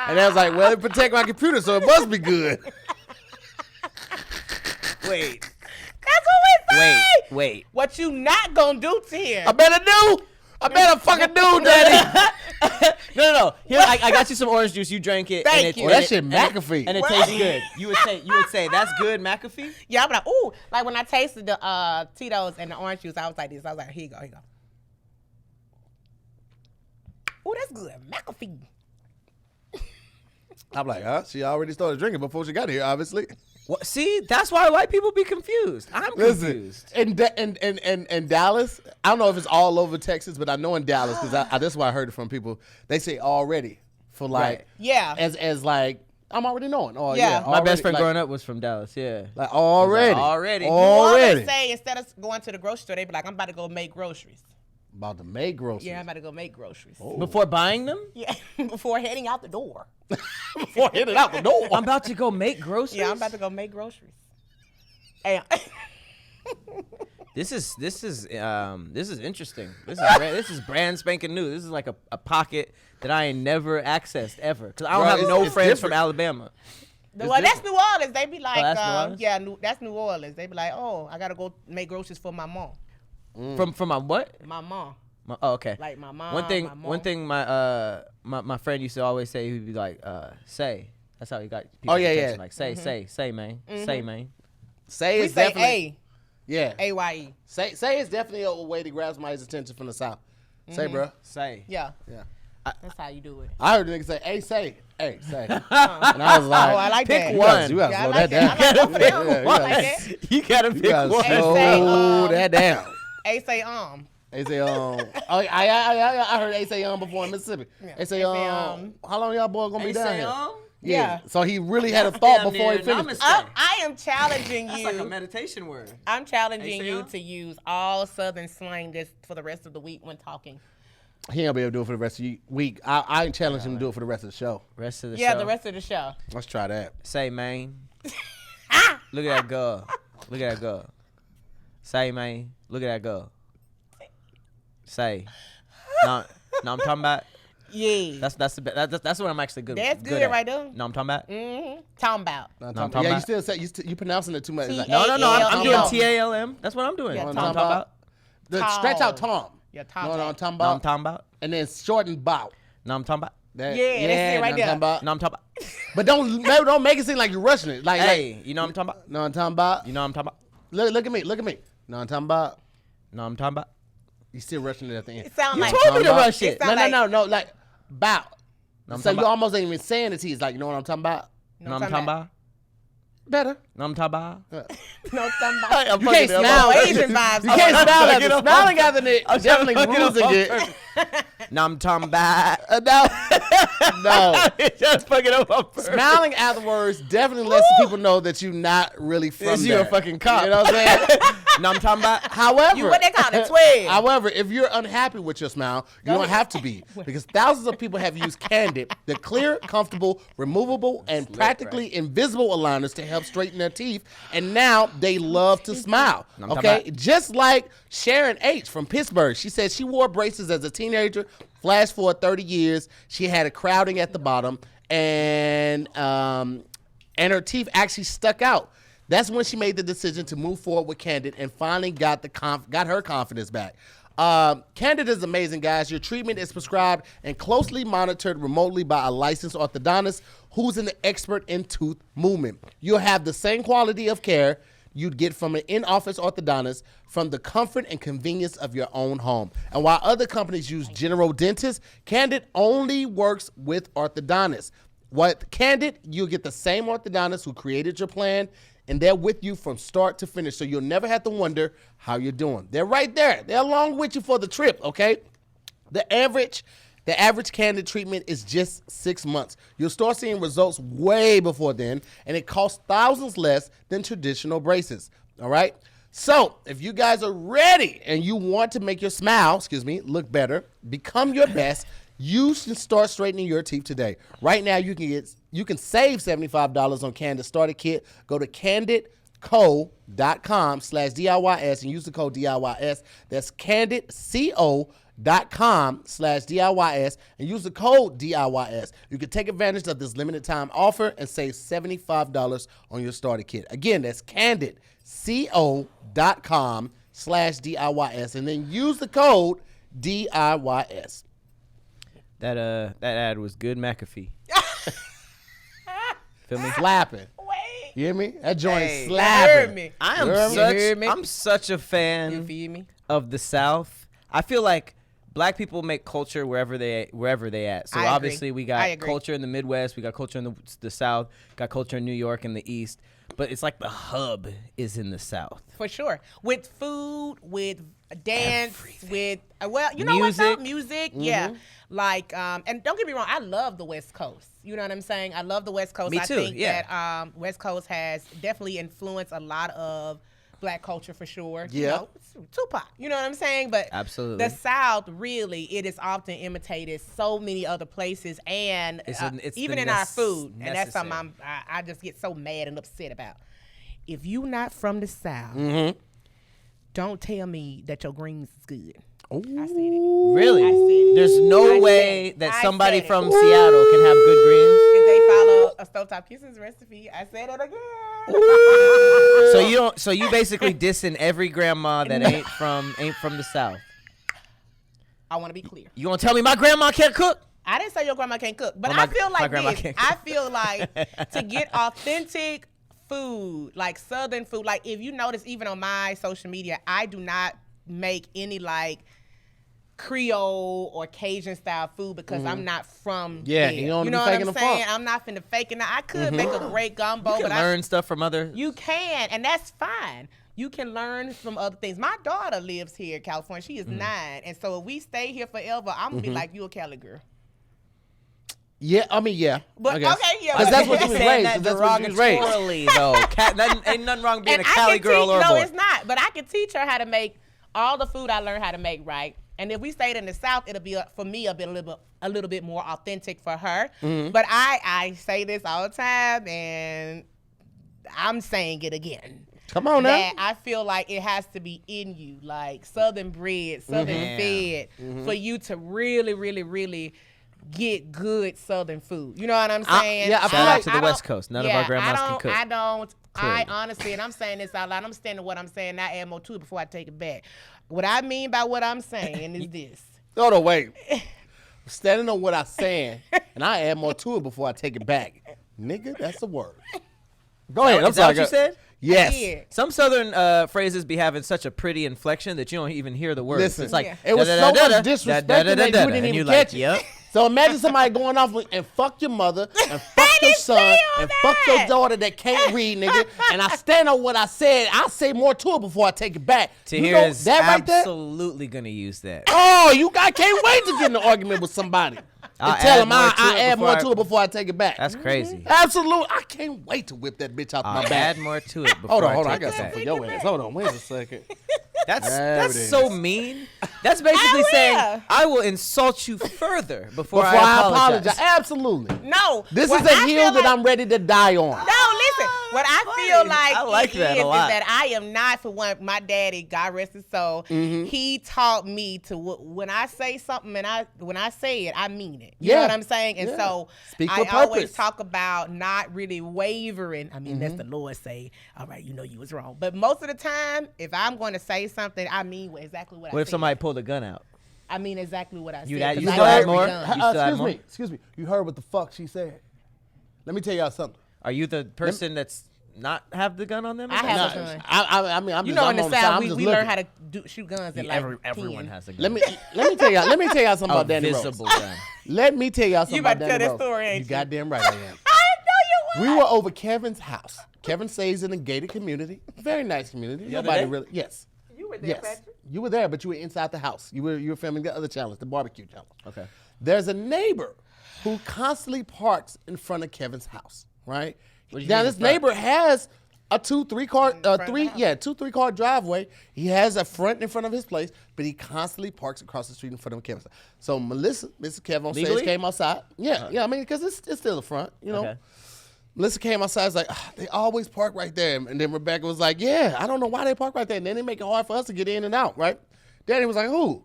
And I was like, well, it protect my computer, so it must be good. Wait. That's what we say. Wait. What you not gonna do to him? I better fucking do, Daddy. No. Here, I got you some orange juice. You drank it. Thank and you. Oh, that shit McAfee. And it tastes good. You would say that's good, McAfee. Yeah, I'm like, ooh, like when I tasted the Tito's and the orange juice, I was like this. I was like, here you go. Ooh, that's good, McAfee. I'm like, huh? She already started drinking before she got here, obviously. What? See, that's why white people be confused. I'm confused. In Dallas, I don't know if it's all over Texas, but I know in Dallas, because that's why I heard it from people. They say already for like, Right. Yeah. as like, I'm already knowing. Oh, Yeah. yeah. My best already, friend like, growing up was from Dallas. Yeah. Like already. Already. New Orleans Already. say instead of going to the grocery store, they be like, I'm about to go make groceries. About to make groceries. Yeah, I'm about to go make groceries. Before buying them, Yeah, before heading out the door. Before hitting out the door. I'm about to go make groceries. Yeah, I'm about to go make groceries. Hey, This is interesting. This is brand spanking new. This is like a pocket that I ain't never accessed ever, because I don't Bro, have no it's friends different. from Alabama. well, that's New Orleans. They be like, that's New Orleans? yeah, that's New Orleans. They be like, oh, I gotta go make groceries for my mom. From my what? My mom. Oh, okay. Like my mom. One thing, my mom. one thing, my friend used to always say. He'd be like, "Say." That's how he got people. Oh, yeah, attention. yeah. Like, say, man, say, man. Say We it's say definitely. Yeah. A-Y-E. Say it's definitely a way to grab somebody's attention from the South. Say, bro. Say. Yeah, Yeah. that's how you do it. I heard a nigga say, hey, say. And I was like, Oh, I like pick that. one. You gotta Yeah, I slow like that that. down. I like that. Yeah, I like that. You gotta You pick gotta one. slow say, that down. A say They say, I heard they say before in Mississippi. They say, how long y'all boys gonna be down here? Yeah. So he really had a thought Damn before he near finished. namaste. I am challenging That's you. like a meditation word. I'm challenging you ASAM? to use all Southern slang this for the rest of the week when talking. He ain't gonna be able to do it for the rest of the week. I ain't challenge him to do it for the rest of the show. Rest of the Yeah, show. the rest of the show. Let's try that. Say, man. Look at that girl. Look at that girl. Say, man. Look at that girl. Say. No, I'm talking about. Yeah. That's what I'm actually good. That's good at. right there. No, I'm talking about. Mm-hmm. Talking about. No, I'm yeah, talking you about- still say you pronouncing it too much. It's like, No. I'm doing Talm. TALM. That's what I'm doing. Yeah, No, I'm Talm. talking about. stretch out Tom. Yeah, Tom. No, I'm talking No, I'm about. talking about. And then shorten bout. No, I'm talking about. That, Yeah, that's it right I'm there. talking about. No, I'm talking about. But don't make it seem like you're rushing it. Like, Hey, you know what I'm talking about? no, I'm talking about. You know what I'm talking about? Look at me. No, I'm talking about. No, I'm talking about. You still rushing it at the end. It sound You like told me to about- rush it. It sound No, like bout. No, I'm So talking you about. almost ain't even saying the T. It's like, you know what I'm talking about? No, I'm talking about. Better. No, I'm talking about. no talking about. You can't smile. Asian vibes. You can't smile fucking after up. smiling after it. I'm Definitely fucking up losing on it. No, I'm talking about. No. Just fucking up on purpose. Smiling afterwards definitely lets people know that you're not really from Is you there. a fucking cop? You know what I'm saying? No, I'm talking about. However, You what they call it, 12. However, if you're unhappy with your smile, you don't have to be, because thousands of people have used Candid, the clear, comfortable, removable, and practically invisible aligners to help straighten their teeth, and now they love to smile. I'm talking Okay, about- just like Sharon H. from Pittsburgh, she said she wore braces as a teenager. Flash forward 30 years, she had a crowding at the bottom, and her teeth actually stuck out. That's when she made the decision to move forward with Candid and finally got her confidence back. Candid is amazing, guys. Your treatment is prescribed and closely monitored remotely by a licensed orthodontist who's an expert in tooth movement. You'll have the same quality of care you'd get from an in-office orthodontist from the comfort and convenience of your own home. And while other companies use general dentists, Candid only works with orthodontists. What Candid, you'll get the same orthodontist who created your plan, and they're with you from start to finish, so you'll never have to wonder how you're doing. They're right there. They're along with you for the trip, okay? The average Candid treatment is just 6 months. You'll start seeing results way before then, and it costs thousands less than traditional braces, all right? So if you guys are ready and you want to make your smile, look better, become your best, you should start straightening your teeth today. Right now, you can save $75 on Candid Starter Kit. Go to candidco.com/DIYS and use the code DIYS. That's Candid, TrOpera.com/DIYS and use the code DIYS. You can take advantage of this limited time offer and save $75 on your starter kit. Again, that's Candid, co.com/DIYS, and then use the code DIYS. That ad was good, McAfee. Feel me? Slapping. Wait. You hear me? That joint Hey, slapping. heard me. I'm such a You fan feel me? of the South. I feel like black people make culture wherever they at. So I agree. obviously we I got agree. culture in the Midwest, we got culture in the South, got culture in New York and the East. But it's like the hub is in the South. For sure. With food, with dance, with you know what though? Music. Music, yeah. Like and don't get me wrong, I love the West Coast. You know what I'm saying? I love the West Coast. Me I too, think yeah. that West Coast has definitely influenced a lot of black culture for sure. Yeah. You know, Tupac. You know what I'm saying? But Absolutely. the South, really, it is often imitated so many other places, and It's even the in our food. And that's necessary. something I just get so mad and upset about. If you not from the South, don't tell me that your greens is good. I said it. Really? I said it. There's no I way said it. that I somebody said it. from Seattle can have good greens. If they follow a Stovetop Kisses recipe, I said it again. So you basically dissing every grandma that ain't from the South. I want to be clear. You gonna tell me my grandma can't cook? I didn't say your grandma can't cook, but Well, I feel my like grandma this. can't I cook. feel like to get authentic food, like Southern food, like if you notice, even on my social media, I do not make any like Creole or Cajun style food because I'm not from Yeah, there. you don't You be know what faking I'm the saying? funk. I'm not finna fake it. Now, I could make a great gumbo, You can but learn stuff from other. you can, and that's fine. You can learn from other things. My daughter lives here in California. She is 9, and so if we stay here forever, I'm gonna be like, you a Cali girl. Yeah, I mean, yeah. But I guess. okay, yeah. Because that's what you was saying raised. that 'cause That's what you was raised. derogatorily, though. Ain't nothing wrong being And a Cali I can girl teach, or a no, boy. it's not. But I can teach her how to make all the food I learned how to make right. And if we stayed in the South, it'll be for me a little bit more authentic for her. But I say this all the time, and I'm saying it again. Come on now. That I feel like it has to be in you, like Southern bred, Southern fed, for you to really, really, really get good Southern food. You know what I'm saying? yeah, I feel Shout out like- to the West Coast. None of our grandmas can cook. I honestly, and I'm saying this out loud, I'm standing what I'm saying, not add more to it before I take it back. What I mean by what I'm saying is this. No, no, wait. Standing on what I'm saying, and I add more to it before I take it back. Nigga, that's a word. Go ahead. I'm Is that sorry. what you said? Yes. Yeah. Some Southern phrases be having such a pretty inflection that you don't even hear the words. Listen, It's like it was so much disrespect that you didn't and even you catch like, it. yep. So imagine somebody going off and fuck your mother and fuck your son and fuck your daughter that can't read, nigga. And I stand on what I said. I say more to it before I take it back. You Tahir know is that right there? absolutely gonna use that. Oh, I can't wait to get in an argument with somebody. I'll And tell add them more to I it add more before to it before I take it back. That's crazy. Absolutely. I can't wait to whip that bitch out I'll my back. add more to it before Hold on. I take got it something back. for your ass. Hold on. Wait a second. That's There it is. so mean. That's basically Oh, saying yeah. I will insult you further before Before I apologize. Absolutely. No. This what is a I hill feel that like- I'm ready to die on. No, listen. What I feel like, I like it that is a lot. that I am not, for one, my daddy, God rest his soul, he taught me to, when I say something and when I say it, I mean it. You know Yeah. what I'm saying? And Yeah. so Speak I with always purpose. talk about not really wavering. I mean, that's the Lord say, all right, you know you was wrong. But most of the time, if I'm going to say something, I mean exactly what I What if said. somebody pulled a gun out? I mean exactly what I You said. that- 'cause you I still know had every more? gun. You still had more? Excuse me. You heard what the fuck she said. Let me tell y'all something. Are you the person that's not have the gun on them? I have Nah, a gun. I mean, I'm You just, know, I'm in the on side. South, I'm we just learn looking. how to shoot guns at like Everyone 10. has a gun. Let me tell y'all. Something a about Danny Rose. visible gun. Let me tell y'all something You about about to tell Danny that Rose. story, ain't you? Goddamn right I am. I know you We were over Kevin's house. Kevin stays in a gated community, very nice community. other Nobody day? really. Yes. You were there, Yes. Patrick. You were there, but you were inside the house. You were filming the other challenge, the barbecue challenge. Okay. There's a neighbor who constantly parks in front of Kevin's house, right? What do you Now mean this in front? neighbor has a 2-3 car front of the house? 2-3 car driveway. He has a front in front of his place, but he constantly parks across the street in front of Kevin's house. So Mrs. Kevin on Legally? stage came outside. Yeah, I mean, because it's still the front, you know. Okay. Melissa came outside, was like, they always park right there. And then Rebecca was like, yeah, I don't know why they park right there. And then they make it hard for us to get in and out, right? Danny was like, who?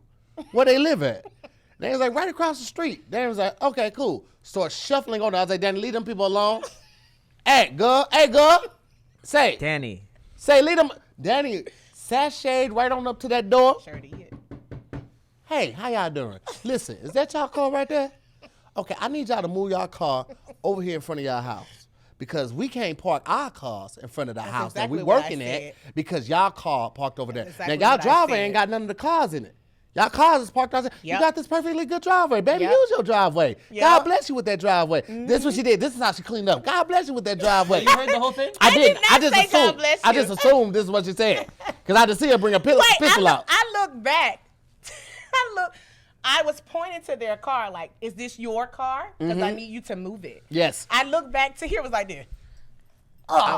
Where they live at? They was like, right across the street. Danny was like, okay, cool. Start shuffling on. I was like, Danny, leave them people alone. Hey, girl. Say. Danny. Say, leave them. Danny sashayed right on up to that door. Sure did. Hey, how y'all doing? Listen, is that y'all car right there? Okay, I need y'all to move y'all car over here in front of y'all house. Because we can't park our cars in front of the house exactly that we what I working at said. because y'all car parked over there. exactly Now, y'all what I driveway said. ain't got none of the cars in it. Y'all cars is parked outside. You Yep. got this perfectly good driveway, baby. Yep. Use your driveway. Yep. God bless you with that driveway. This is what she did. This is how she cleaned up. God bless you with that driveway. You heard the whole thing? I did did. not I just say God assumed. bless I you. just assumed this is what she said. Because I just see her bring a pistol out. I look back. I was pointing to their car like, is this your car? Because I need you to move it. Yes. I look back to here was like this.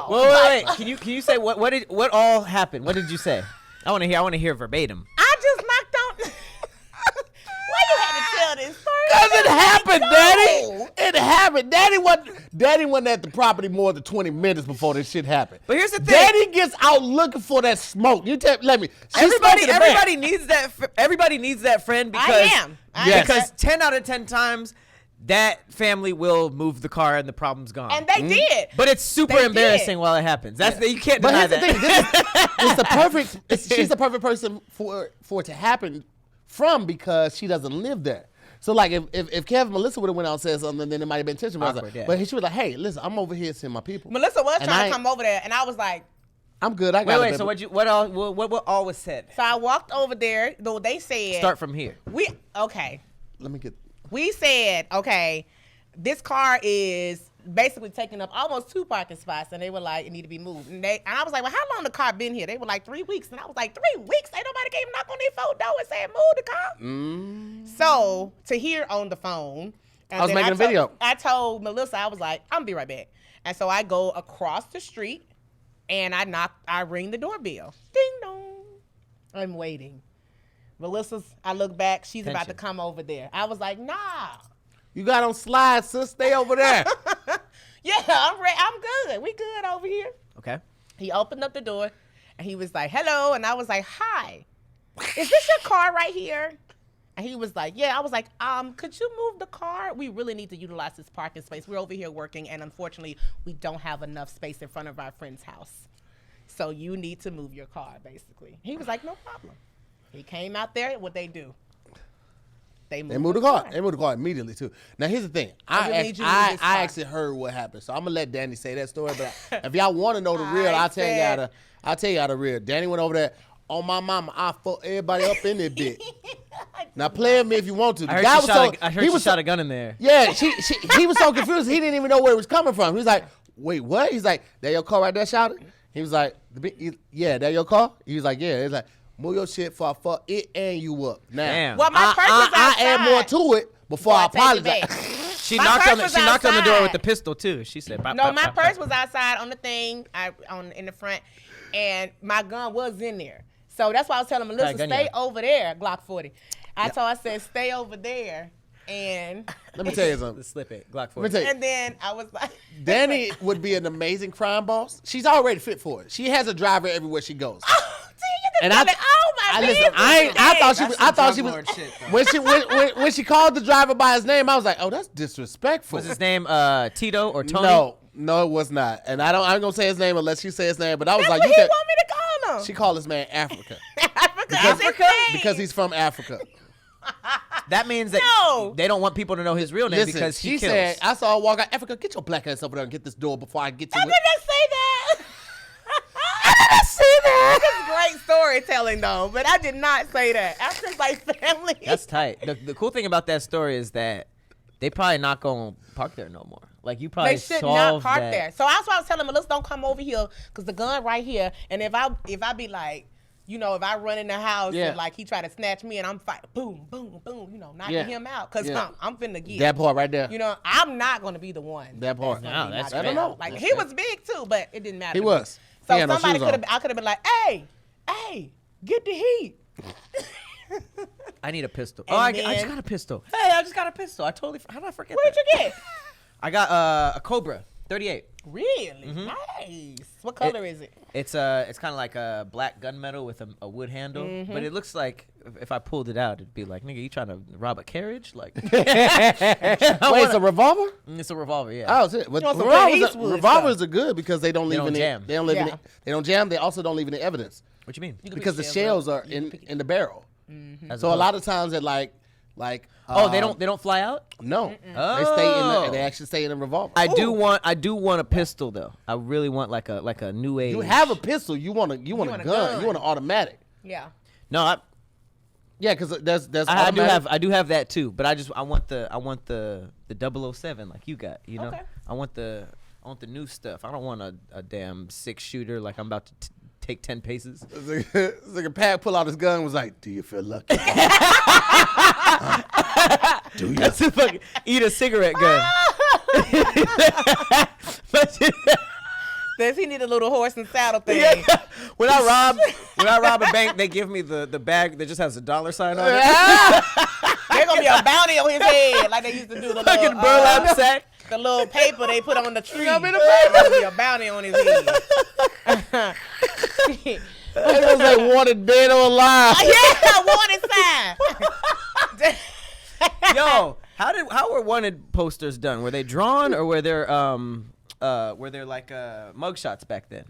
Wait. Can you say what all happened? What did you say? I want to hear verbatim. I just knocked on. Why you had to tell this story? Because it happened, Go. Daddy. It happened. Daddy wasn't at the property more than 20 minutes before this shit happened. But here's the thing. Daddy gets out looking for that smoke. Let me. Everybody needs that. Everybody needs that friend because I am. Because 10 out of 10 times that family will move the car and the problem's gone. And they did. But it's super They embarrassing did. while it happens. You can't But deny here's the that. thing. It's the perfect. She's the perfect person for it to happen from because she doesn't live there. So like if Kevin and Melissa would have went out and said something, then it might have been intentional. Awkward, yeah. But she was like, "Hey, listen, I'm over here seeing my people." Melissa was And trying to come over there, and I was like, I'm good. I got it. Wait. baby. So what all was said? so I walked over there. Though they said, Start from here. Let me get. We said, okay, this car is basically taking up almost 2 parking spots, and they were like, it need to be moved. And I was like, well, how long the car been here? They were like 3 weeks, and I was like, 3 weeks? Ain't nobody came knock on their phone door and said move the car. So Tahir on the phone. And I was then making a video. I told Melissa, I was like, I'm gonna be right back. And so I go across the street, and I ring the doorbell. Ding dong. I'm waiting. I look back, she's about to Tension. come over there. I was like, nah. You got on slides, sis. Stay over there. Yeah, I'm ready. I'm good. We good over here. Okay. He opened up the door, and he was like, hello. And I was like, hi. Is this your car right here? And he was like, yeah. I was like, could you move the car? We really need to utilize this parking space. We're over here working, and unfortunately, we don't have enough space in front of our friend's house. So you need to move your car, basically. He was like, no problem. He came out there. What they do? They moved the car. They moved the car immediately too. Now here's the thing. I really I need you to move this car. actually heard what happened, so I'm gonna let Danny say that story. But if y'all want to know the real, I'll tell y'all the real. Danny went over there. On my mama, I fucked everybody up in this bitch. Now play with me if you want to. The guy was so I heard you shot a gun in there. Yeah, he was so confused. He didn't even know where it was coming from. He was like, wait, what? He's like, that your car right there, shouted? He was like, yeah, that your car? He was like, yeah. He's like, move your shit before I fuck it and you up. Now, Damn. Well, my purse was I add more outside. to it before I Take it apologize. back. She My knocked on purse the was door outside. with the pistol too. She said, "Bop, No, bop, my bop, purse bop." was outside on the thing, in the front, and my gun was in there. So that's why I was telling Melissa, gun stay you over there, Glock 40. I said, stay over there, and Let me tell you something. Slip it, Glock 40. Let me tell you. and then I was like, Danny would be an amazing crime boss. She's already fit for it. She has a driver everywhere she goes. and I, Listen, I thought she was. When she called the driver by his name, I was like, oh, that's disrespectful. Was his name Tito or Tony? No, it was not. And I ain't gonna say his name unless she say his name. But I was That's like, what you he can. want me to call him. She called this man Africa Africa? because he's from Africa. That means that No. they don't want people to know his real name Listen, because he she kills. said, I saw her walk out. Africa, get your black ass over there and get this door before I get to I it. didn't say that. See that? That's great storytelling, though. But I did not say that. Africa's like family. That's tight. The cool thing about that story is that they probably not gonna park there no more. Like you probably They should not solved park that. there. So that's why I was telling Melissa, don't come over here because the gun right here. And if I be like, if I run in the house Yeah. and like he try to snatch me and I'm fighting, boom, boom, boom, knocking him out because Yeah. I'm finna get. That part right there. I'm not gonna be the one. That part. gonna No, be that's knocked fair. out. I don't know. Like That's he fair. was big too, but it didn't matter. He to me. was. So He had no somebody shoes on. I could have been like, hey, get the heat. I need a pistol. And I then- just got a pistol. Hey, I just got a pistol. I totally. How did I forget Where'd that? you get? I got a Cobra 38. Really? Nice. What color is it? It's kind of like a black gunmetal with a wood handle, Mm-hmm. but it looks like if I pulled it out, it'd be like, nigga, you trying to rob a carriage? Like, Wait, it's a revolver? it's a revolver, yeah. Oh, shit. But want some Clint revolvers, Eastwood revolvers are good because they don't leave don't any. jam. They don't leave any. Yeah. They don't jam. They also don't leave any evidence What you mean? You can because the pick shells up. are in the barrel. As So a opposed- lot of times it like. Oh, they don't fly out. No, they stay in. Oh. They actually stay in a revolver. I do want a pistol though. I really want like a new age. You have a pistol. You want a gun. You want an automatic. Yeah. No, Yeah, because there's I automatic. do have that too. But I want the 007 like you got. You know, Okay. I want the new stuff. I don't want a damn 6-shooter like I'm about to take 10 paces. It's like a Pat pull out his gun and was like, "Do you feel lucky?" Do you? That's a fucking eat a cigarette gun. Does he need a little horse and saddle thing? Yeah. When I rob a bank, they give me the bag that just has a dollar sign on it. There's gonna be a bounty on his head, like they used to do the Fucking little burlap sack. the little paper they put on the tree. gonna be the There's gonna be a bounty on his head. It was like wanted dead or alive. Yeah, wanted sign. Yo, how were wanted posters done? Were they drawn or were there like mugshots back then?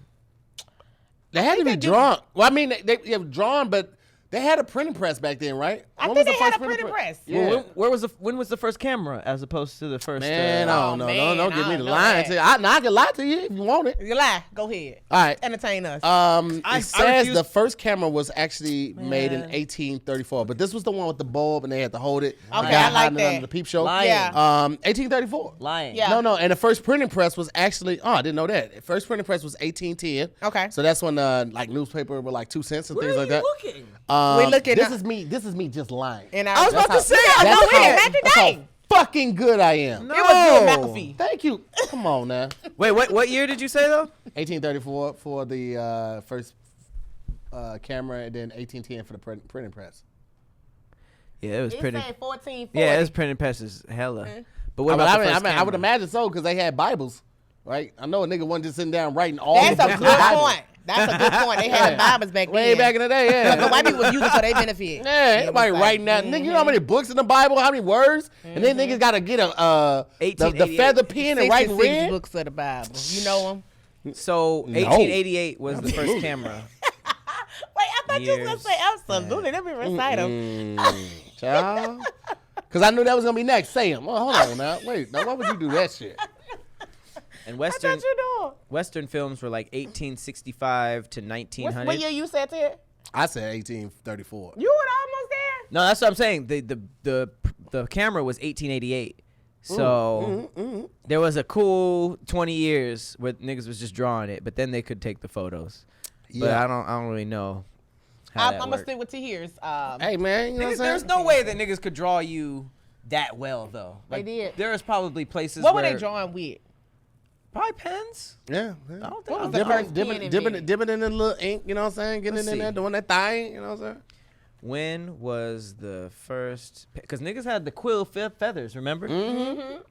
They had to be they do. drawn. Well, I mean, they have drawn, but they had a printing press back then, right? I When think was they the had first a printing press. Yeah. Well, when was the first camera as opposed to the first? Man, I don't know. man, Don't give I me don't the know line. that. I can lie to you if you want it. You lie. Go ahead. All right. Entertain us. I It says refuse- the first camera was actually made in Man. 1834, but this was the one with the bulb and they had to hold it. The Okay, guy I like hiding it that. under the peep show. Lying. Yeah. 1834. Lying. Yeah. No, and the first printing press was actually, I didn't know that. The first printing press was 1810. Okay. So that's when like newspaper were like 2 cents and Where things are like you that. looking? We looking This at- is me just lying. And I was about to say, I That's know how- it. Imagine that's how that. fucking good I am. It was good McAfee. Thank you. Come on now. Wait, what year did you say though? 1834 for the first camera, and then 1810 for the printing press. Yeah, it was It printed. said 1440. Yeah, it was printing presses hella. But what I about mean, the first I would camera? imagine so because they had Bibles, right? I know a nigga wasn't just sitting down writing all That's the a books good in the Bible. point. That's a good point. They had Bibles back then. Way back in the day, yeah. But white people was using it for their benefit. Yeah, It everybody was like, writing that. Nigga, you know how many books in the Bible? How many words? And then niggas got to get the 1888. feather pen and write 66 red. books of the Bible. You know them? So 1888 was the first camera. Wait, I thought you was Years. gonna say absolutely. Let me recite them. Child. Because I knew that was going to be next. Say them. Well, hold on now. Wait, now why would you do that shit? And I thought you know. Western films were like 1865 to 1900. What year you said to it? I said 1834. You were almost there. No, that's what I'm saying. The camera was 1888. So there was a cool 20 years where niggas was just drawing it, but then they could take the photos. But Yeah. I don't really know how I'm that gonna worked. stick with Tahir's. Hey, man, you know what I'm Niggas, saying? there's no way that niggas could draw you that well though. They did. There is probably places What were where they drawing with? Probably pens. Yeah. I don't think What was I the was- first pen invented? Dipping in the little ink, you know what I'm saying? Getting Let's in there, see. doing that thing, you know what I'm saying? When was the first? Because niggas had the quill feathers. Remember?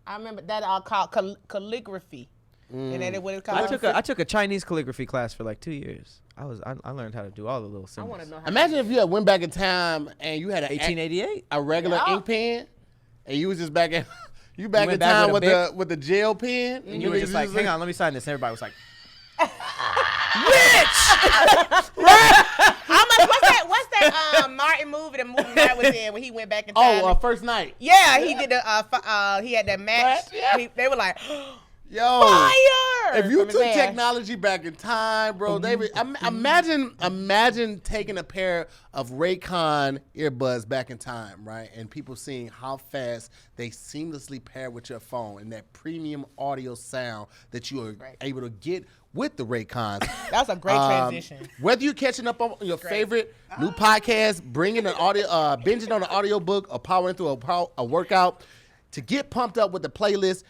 I remember that called calligraphy. And that is what it's called. I took a Chinese calligraphy class for like 2 years. I learned how to do all the little I symbols. want to know how. Imagine if you had went back in time and you had 1888. a regular Yeah. ink pen and you was just back in you back in went back time with with a the gel pen And you were just like, hang on, let me sign this. And everybody was like, How much? What's that? Martin movie? The movie Martin was in when he went back in time. Oh, first night. yeah, he did the. He had that match. Yeah. They were like, Yo. fire! If you from his took ass. technology back in time, bro, they would, imagine taking a pair of Raycon earbuds back in time, right? And people seeing how fast they seamlessly pair with your phone and that premium audio sound that you are able to get with the Raycons. That's a great transition. Whether you're catching up on your favorite new podcast, bringing an audio, binging on an audiobook, or powering through a workout, to get pumped up with the playlist,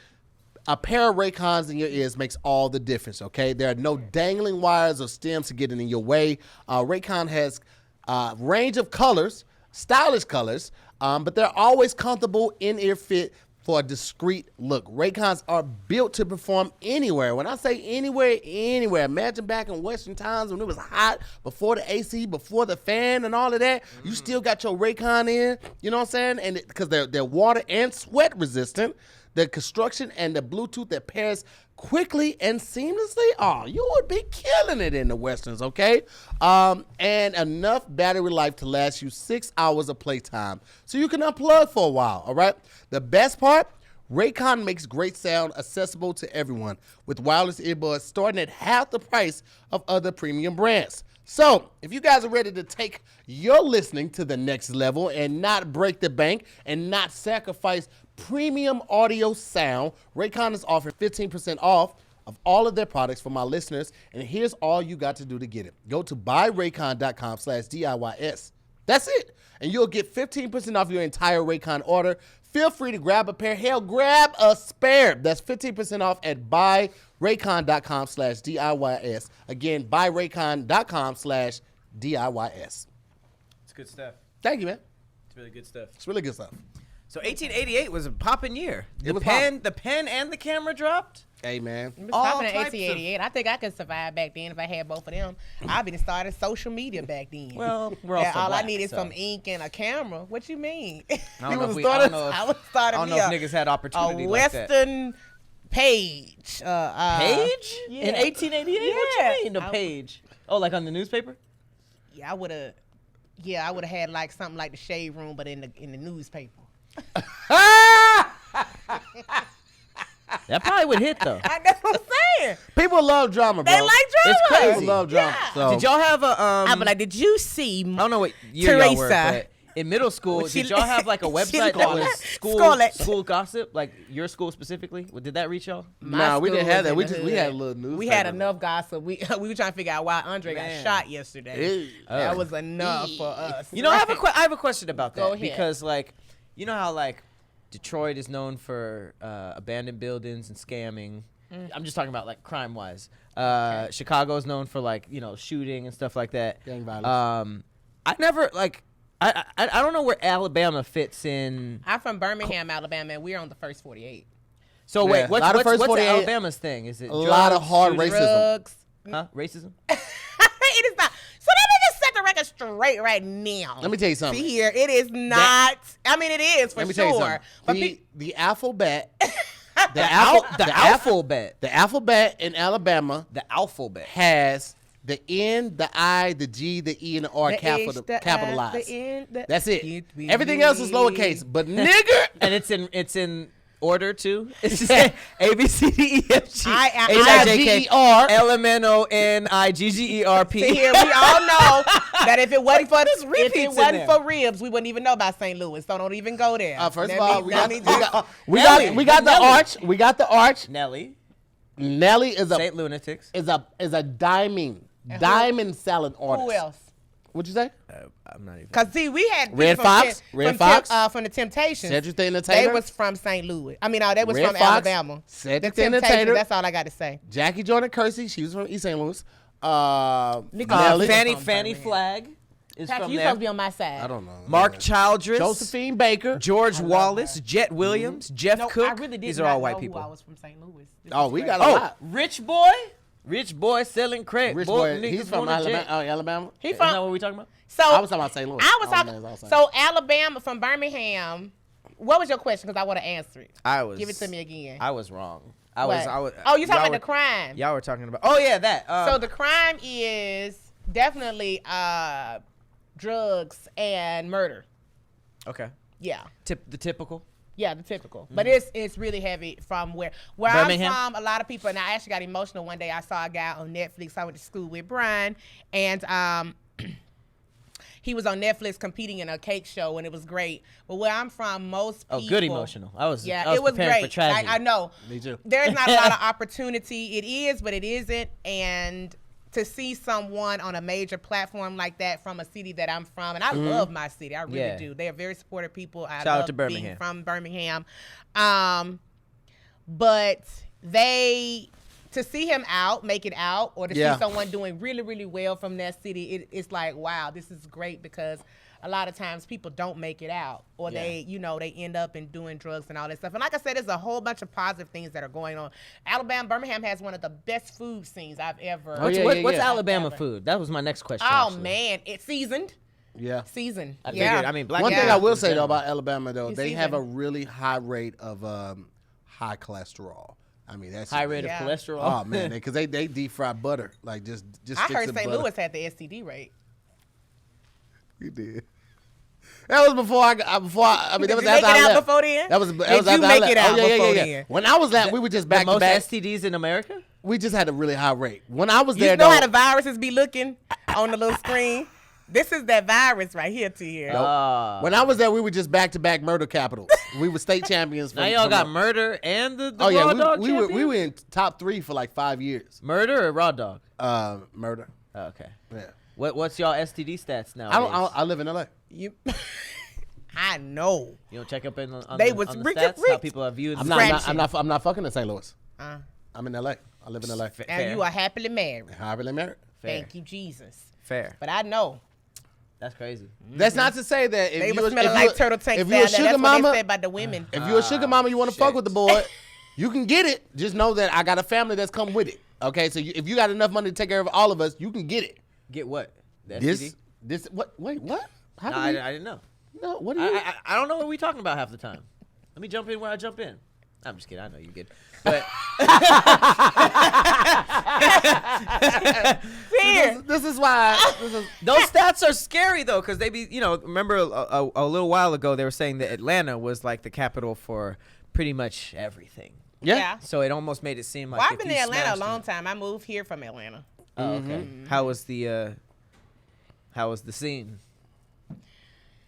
a pair of Raycons in your ears makes all the difference, okay? There are no dangling wires or stems to get in your way. Raycon has a range of colors, stylish colors, but they're always comfortable, in-ear fit, for a discreet look. Raycons are built to perform anywhere. When I say anywhere, anywhere. Imagine back in Western times when it was hot, before the AC, before the fan and all of that. You still got your Raycon in, you know what I'm saying? And because they're water and sweat resistant. The construction and the Bluetooth that pairs quickly and seamlessly, you would be killing it in the Westerns, okay? And enough battery life to last you 6 hours of playtime, so you can unplug for a while, all right? The best part, Raycon makes great sound accessible to everyone with wireless earbuds starting at half the price of other premium brands. So, if you guys are ready to take your listening to the next level and not break the bank and not sacrifice premium audio sound, Raycon is offering 15% off of all of their products for my listeners, and here's all you got to do to get it. Go to buyraycon.com/DIYS. That's it, and you'll get 15% off your entire Raycon order. Feel free to grab a pair. Hell, grab a spare. That's 15% off at buyraycon.com/DIYS. Again, buyraycon.com/DIYS. It's good stuff. Thank you, man. It's really good stuff. It's really good stuff. So 1888 was a poppin' year. It was the pen and the camera dropped. Hey, man. It was All popping in types of- 1888. I think I could survive back then if I had both of them. I'd been started social media back then. Well, we're also all black, I needed so. some ink and a camera. What you mean? I don't know if we- I I don't know if- was starting I don't know me if a- niggas had opportunity a like that. Western page. Page? Yeah. In 1888? Yeah. What you mean, a page? Oh, like on the newspaper? Yeah, I would have. Yeah, I would have had like something like the Shade Room, but in the newspaper. That probably would hit, though. That's what I'm saying. People love drama, bro. They like drama. It's crazy. People love drama. Yeah. So. Did y'all have a, I'm like, did you see? I don't know what year y'all were, Teresa. but in middle school, Well, she- did y'all have like a she website that was Scarlet. school gossip? Like your school specifically? Did that reach y'all? Nah, we didn't school have that. was We in the had a hood. little news. We had enough gossip. We were trying to figure out why Andre Man. got shot yesterday. Oh. That was enough for us. You know, I have a question about that. Go ahead. Because like, you know how like Detroit is known for abandoned buildings and scamming. I'm just talking about like crime wise. Chicago is known for like, you know, shooting and stuff like that. Gang violence. I never like I don't know where Alabama fits in. I'm from Birmingham, Alabama, and we're on the first 48. So Yeah, wait, a lot of what's first 48 Alabama's thing? Is it a lot of hard shooting? racism. Drugs. Huh? Racism? It is not. So let me just set the record straight right now. Let me tell you something. See here, it is not. I mean, it is for Let me tell you sure. something. But The alphabet. The alphabet. The alphabet in Alabama The alphabet. has the N, the I, the G, the E, and the R the H, the I, capitalized. the N, the That's it. Get me. Everything else is lowercase. But nigger, And it's in order too. It's just A B C D E F G I- H I J K I-G-E-R. L M N O N I G G E R P. See here, we all know that if it wasn't for There's if repeats it in wasn't there. for ribs, we wouldn't even know about St. Louis. So don't even go there. First That of all, means- we that got means- the arch. We got the arch. Nelly. Nelly is Saint Lunatics. a diamond salad artist. Who else? What'd you say? I'm not even. Cause see, we had Red people Fox? from Red Fox? from the Temptations. Cedric the They Entertainer. was from St. Louis. I mean, no, they was Red from Fox, Alabama. Cedric the the Temptations. Entertainer. That's all I got to say. Jackie Jordan Kersey. She was from East St. Louis. Nelly. Fanny- Fanny Flagg is Patrick, from you there. supposed to be on my side. I don't know. Mark Childress. Josephine Baker. George Wallace. Jet Williams. Jeff No, Cook. I really did These not are all know white who people. I was from St. Louis. This Oh, is we crazy. got a Oh, lot. Rich boy selling crack. Rich Boy, boy. niggas He's from wanna jet. Alabama. He Isn't that from what we talking about? so I was talking about St. Louis. I was All talking. the names I was saying. So Alabama from Birmingham. What was your question? Because I want to answer it. Give it to me again. I was wrong. What? I was. Oh, you talking y'all about were- the crime? Y'all were talking about. Oh yeah, that. So the crime is definitely drugs and murder. okay. Yeah. The typical. Yeah, the typical. But it's really heavy from where Birmingham? I'm from. A lot of people, and I actually got emotional one day. I saw a guy on Netflix. I went to school with Brian, and he was on Netflix competing in a cake show, and it was great. But where I'm from, most people. Oh, good emotional. I was Yeah, I it was preparing great. for tragedy. I know. Me too. There's not a lot of opportunity. It is, but it isn't. And to see someone on a major platform like that from a city that I'm from, and I love my city, I really Yeah. do. They are very supportive people. I Shout out love to being Birmingham. from Birmingham. But they to see him make it out, or to Yeah. see someone doing really, really well from that city, it's like, wow, this is great, because a lot of times people don't make it out, or they end up in doing drugs and all that stuff. And like I said, there's a whole bunch of positive things that are going on. Alabama, Birmingham has one of the best food scenes I've ever. What's Alabama food? That was my next question. Oh actually. man, it's seasoned. Yeah. Seasoned. I figured. I mean, black. One thing Yeah. I will say though about Alabama though, It's they have a seasoned. really high rate of high cholesterol. I mean, that's high rate Yeah. of cholesterol. Oh man, because they deep fry butter, like just. I sticks heard of St. butter. Louis had the STD rate. You did. That was before I mean, Did that was you after make it I out left. before then? That was Did after you I make left. it out Oh, yeah, before yeah. then? When I was that, we were just The back to most back. STDs in America. We just had a really high rate. When I was You there, know though, how the viruses be looking on the little screen? This is that virus right here, Tahir. when I was there, we were just back to back murder capitals. We were state champions. Now y'all got murder and the Oh yeah, raw dog we were champions? in top 3 for like 5 years. Murder or raw dog? Murder. Oh, okay. Yeah. What's y'all STD stats now? I live in LA. You, I know. You don't check up on They the, was on the Rick- stats, how Rick. people are viewing. I'm the not, Scratching. I'm not fucking in St. Louis. Uh, I'm in LA. I live in LA. and Fair. you are happily married. Happily married. Fair. Thank you, Jesus. Fair. But I know. That's crazy. That's not to say that if They you were smelling like turtle tank if you're a salad. sugar That's what mama, they said about the women. if you're a sugar mama, you want to fuck with the boy, you can get it. Just know that I got a family that's come with it. Okay, so if you got enough money to take care of all of us, you can get it. Get what? The This, STD? what? Wait, what? How No, do I didn't know. No, what do you? I don't know what we talking about half the time. Let me jump in where I jump in. I'm just kidding. I know you good. But Here. This is why. those stats are scary though, because they be, remember a little while ago they were saying that Atlanta was like the capital for pretty much everything. Yeah. So it almost made it seem like. Well, if I've been you in Atlanta a smashed long it- time. I moved here from Atlanta. Oh, okay. How was the scene?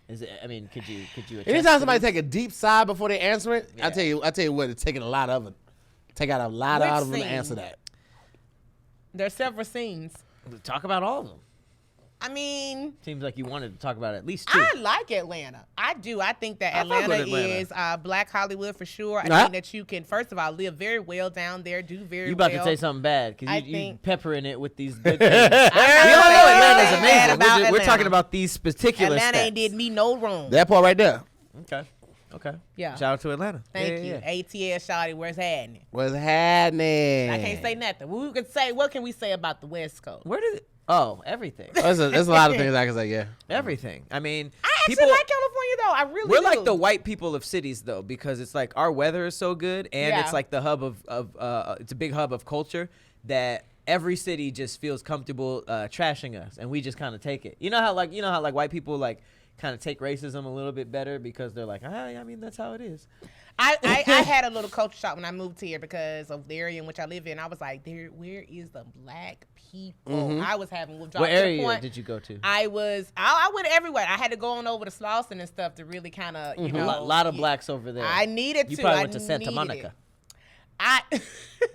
Is it? I mean, could you? attest Anytime to somebody this? take a deep sigh before they answer it, Yeah. I tell you what, it's taking a lot of it. Take out a lot Which out of them to scene? answer that. There's several scenes. Talk about all of them. I mean, Seems like you wanted to talk about at least 2. I like Atlanta. I do. I think that I fuck with Atlanta Atlanta. is Black Hollywood for sure. I Nah. think that you can, first of all, live very well down there, do very You about well. to say something bad because I you think- peppering it with these good things. I'm not We all saying know Atlanta's anything bad amazing. about We're talking Atlanta. about these particular Atlanta stats. ain't did me no wrong. That part right there. Okay. Yeah. Shout out to Atlanta. Thank Yeah, you. yeah. ATL shawty, where's happening? What's happening? I can't say nothing. What can we say about the West Coast? Where did it? Oh, everything. There's a lot of things I can say. Yeah. Everything. I mean, I actually people. like California though. I really We're do. like the white people of cities though, because it's like our weather is so good, and Yeah. it's like the hub of it's a big hub of culture that every city just feels comfortable trashing us, and we just kind of take it. You know how white people like kind of take racism a little bit better because they're like, I mean that's how it is. I had a little culture shock when I moved here because of the area in which I live in. I was like, where is the black people? I was having withdrawal. What to the area point did you go to? I went everywhere. I had to go on over to Slauson and stuff to really kind of, A lot of blacks over there. I needed You to. probably I went to Santa needed Monica. it.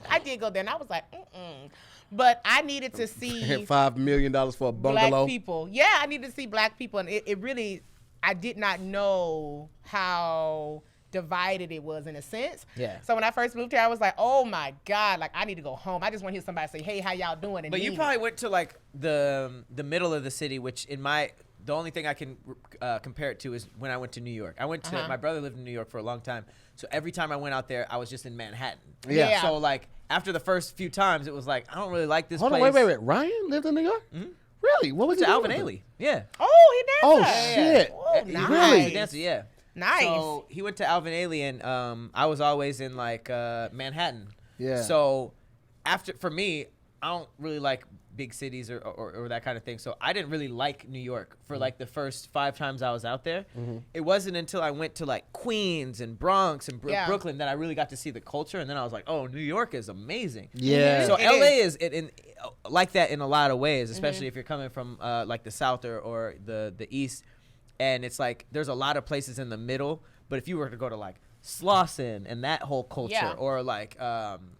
I did go there, and I was like, But I needed to see $5 million for a bungalow. black people. Yeah, I needed to see black people, and it really, I did not know how divided it was in a sense. Yeah. So when I first moved here, I was like, oh my God, like I need to go home. I just want to hear somebody say, hey, how y'all doing? And But you mean probably it. went to like the middle of the city, which the only thing I can compare it to is when I went to New York. I went to my brother lived in New York for a long time, so every time I went out there, I was just in Manhattan. Yeah. So like after the first few times, it was like I don't really like this Hold on, place. wait. Ryan lived in New York? Really? What was To he Alvin doing? Ailey. Yeah. Oh, he Oh, danced. shit. Oh, He nice. was a dancer, yeah. Nice. So he went to Alvin Ailey, and I was always in like Manhattan. Yeah. So for me, I don't really like big cities or that kind of thing. So I didn't really like New York for like the first 5 times I was out there. It wasn't until I went to like Queens and Bronx and Yeah. Brooklyn that I really got to see the culture. And then I was like, oh, New York is amazing. Yeah. So It LA is like that in a lot of ways, especially if you're coming from like the South or the East. And it's like there's a lot of places in the middle. But if you were to go to like Slauson and that whole culture, Yeah. or like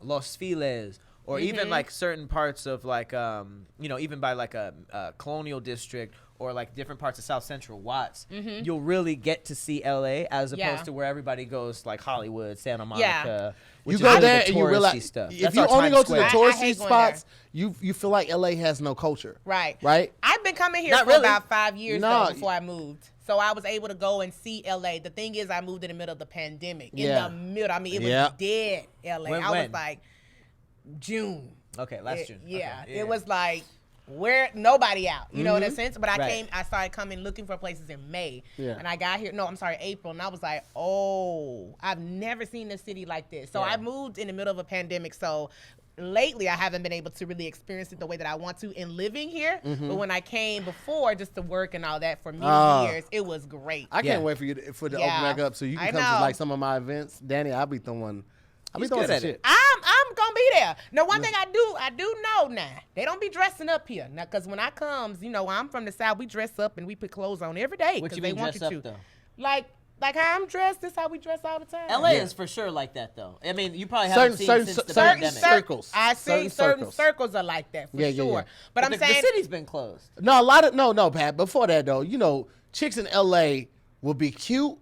Los Feliz, or even like certain parts of like even by like a colonial district or like different parts of South Central Watts, you'll really get to see LA as opposed to where everybody goes like Hollywood, Santa Monica. You Which go is there the and you realize stuff. if That's you our only Times go to the Square. I hate touristy going spots, you feel like LA has no culture. Right. Right? I've been coming here Not for really. about 5 years No. though, before I moved. So I was able to go and see LA. The thing is, I moved in the middle of the pandemic. Yeah. In the middle. I mean, it was Yeah. dead LA. When- I was when? like, June. Okay, last June. Yeah. Okay, It was like, where nobody out. You know what I'm saying? But Right. I started coming looking for places in May. Yeah. And I got here, April. And I was like, oh, I've never seen a city like this. So I moved in the middle of a pandemic. So lately I haven't been able to really experience it the way that I want to in living here. But when I came before just to work and all that for many years, it was great. I can't Yeah. wait for you to open Yeah. back up so you can I come to know. like some of my events. Danny, I'll be throwing He's some good at shit. it. I'm gonna be there. Now, one thing I do know now, they don't be dressing up here. Now, cause when I comes, I'm from the South, we dress up and we put clothes on every day. What 'cause you they mean want dress you up to. though? Like how I'm dressed, this how we dress all the time. LA is for sure like that though. I mean, you probably haven't seen since the pandemic. circles. I see certain circles. circles are like that for Yeah, yeah, sure. yeah. But I'm the saying city's been closed. No, a lot of no, Pat. Before that though, chicks in LA will be cute,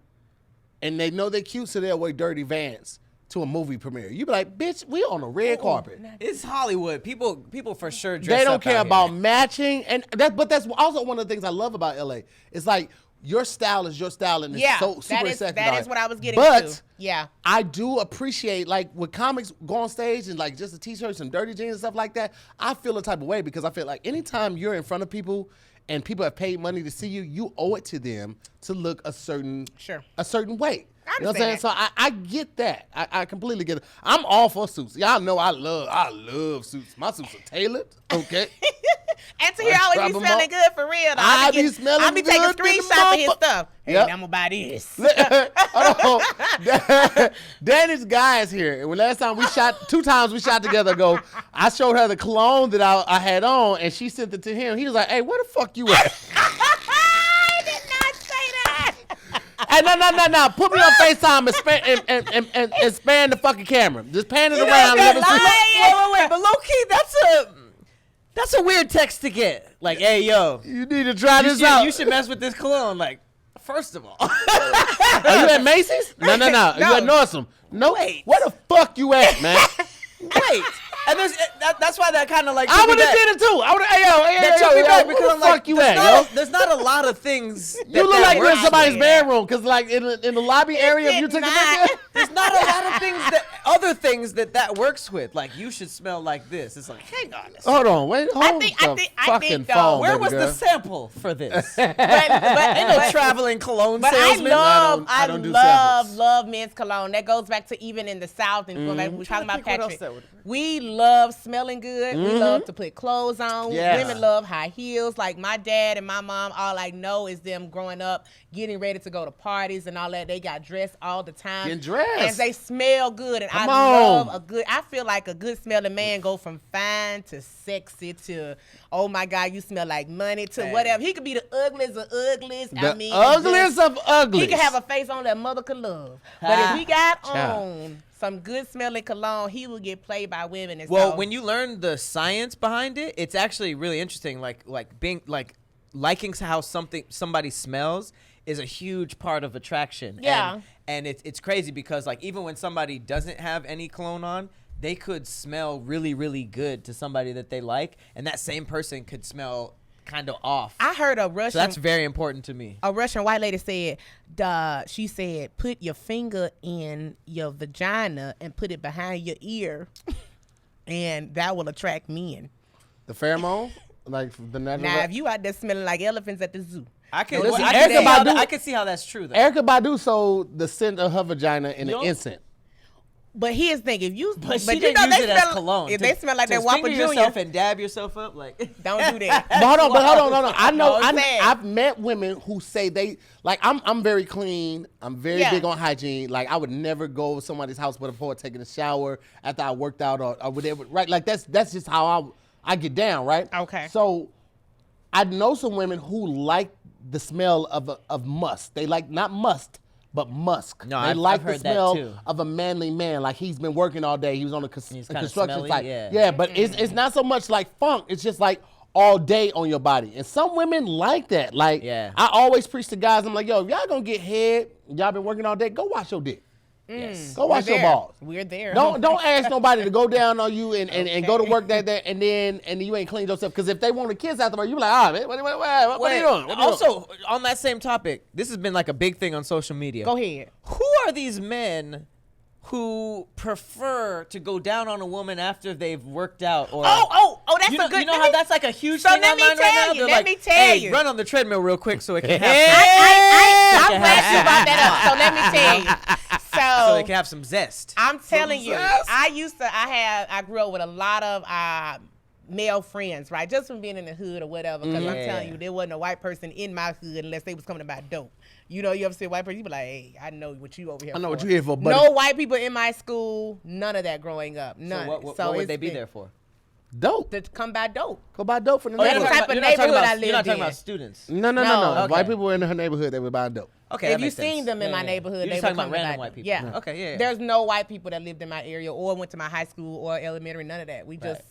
and they know they're cute, so they'll wear dirty Vans to a movie premiere. You be like, bitch, we on a red carpet. It's Hollywood. People for sure dress They don't up care out about here. matching, but that's also one of the things I love about LA. It's like your style is your style, and it's so super accepted. that out is here. what I was getting But to. Yeah. I do appreciate, like, when comics go on stage and, like, just a T-shirt, some dirty jeans and stuff like that, I feel a type of way because I feel like anytime you're in front of people and people have paid money to see you, you owe it to them to look a certain way. I You know what I'm saying? understand So I get that. I completely get it. I'm all for suits. Y'all know I love suits. My suits are tailored. Okay. And Tahir always strap be 'em smelling up. good for real. Though. I be smelling I be taking good, getting screenshots of his motherfucker- stuff. Hey, Yep. I'm gonna buy this. Hold on. Danny's guy is here. And when last time two times we shot together ago, I showed her the cologne that I had on, and she sent it to him. He was like, hey, where the fuck you at? I did not say that. Hey, no. Put me on FaceTime and span the fucking camera. Just pan it around. Let me see. Wait. But low key, that's a weird text to get. Like, hey, yo, You need to try this out. you should mess with this cologne. Like, first of all, Are you at Macy's? No. You at Nordstrom? No. Wait. Where the fuck you at, man? wait. And that's why that kind of like. I would have did it too. I would have. That took me back Where because the I'm like, fuck you at, yo? there's not a lot of things. You look like you're in works somebody's with. bedroom, cause like in the lobby area, if you took a picture. There's not a lot of things other things that works with. Like, you should smell like this. It's like, hang on. Hold on, wait, hold think- the I think, fucking though, phone, Where baby was girl. the sample for this? But Ain't no traveling cologne But salesman. I don't do samples. love men's cologne. That goes back to even in the South and going back, we're talking about think what else Patrick. that would- We love smelling good. We love to put clothes on. Yes. Women love high heels. Like my dad and my mom, all I know is them growing up, getting ready to go to parties and all that. They got dressed all the time. Getting dressed. And they smell good. And Come I love on. I feel like a good smelling man go from fine to sexy to, oh my God, you smell like money to whatever. He could be the ugliest of ugliest. The ugliest of uglies. He can have a face on that mother could love. But if he got Child. on some good smelling cologne, he will get played by women. And Well, so, when you learn the science behind it, it's actually really interesting. Like being like liking how somebody smells is a huge part of attraction. Yeah. And it's crazy because like even when somebody doesn't have any cologne on, they could smell really, really good to somebody that they like, and that same person could smell kind of off. I heard a Russian. So that's very important to me. A Russian white lady said, she said, put your finger in your vagina and put it behind your ear, and that will attract men. The pheromone, like the natural. Now, if you out there smelling like elephants at the zoo, I can Listen, I Erykah can see how Badu- I can see how that's true though. Erykah Badu sold the scent of her vagina in an Yup. instant. but here's the thing: if you, But she you didn't know use they it as smell, cologne. if they smell like that Whopper finger Jr., yourself and dab yourself up, like don't do that. But hold on. I know. No, I'm saying. I've met women who say they like. I'm very clean. I'm very Yeah. big on hygiene. Like I would never go to somebody's house before taking a shower after I worked out or whatever. Right? Like that's just how I get down. Right? Okay. So I know some women who like the smell of must. They like not must, but musk. No, they I've like the heard that smell too. of a manly man, like he's been working all day. He was on a kinda construction smelly, site. yeah. But it's not so much like funk. It's just like all day on your body. And some women like that. Like, Yeah. I always preach to guys, I'm like, yo, if y'all gonna get head, y'all been working all day, go wash your dick. Yes. Go wash your balls. We're there. Don't ask nobody to go down on you and go to work that day and then you ain't cleaned yourself. Because if they want to kiss afterward, you be like, ah, man, what are you doing? What are you doing? Also, on that same topic, this has been like a big thing on social media. Go ahead. Who are these men who prefer to go down on a woman after they've worked out? Or That's you know, a good. you know how that's like a huge So thing let me online right tell now? you, They're let like, me tell hey, you. run on the treadmill real quick so it can have I'm glad you brought that up. So let me tell you. so they can have some zest. I'm telling you, I grew up with a lot of male friends, right? Just from being in the hood or whatever. Because I'm telling you, there wasn't a white person in my hood unless they was coming to buy dope. You know, you ever see a white person, you be like, hey, I know what you over here for. I know what you here for, buddy. No white people in my school, none of that growing up. None. So what would they be there for? Dope. To come buy dope. Go buy dope from the That's neighborhood. the type of neighborhood I lived You're not talking in. about students. No. No. If white people were in her neighborhood, they would buy dope. Okay, If that you makes seen sense. them in Yeah, my yeah. neighborhood, You're they just would talking about come to buy random dope. white people. Yeah. Okay, yeah. There's no white people that lived in my area or went to my high school or elementary, none of that. We just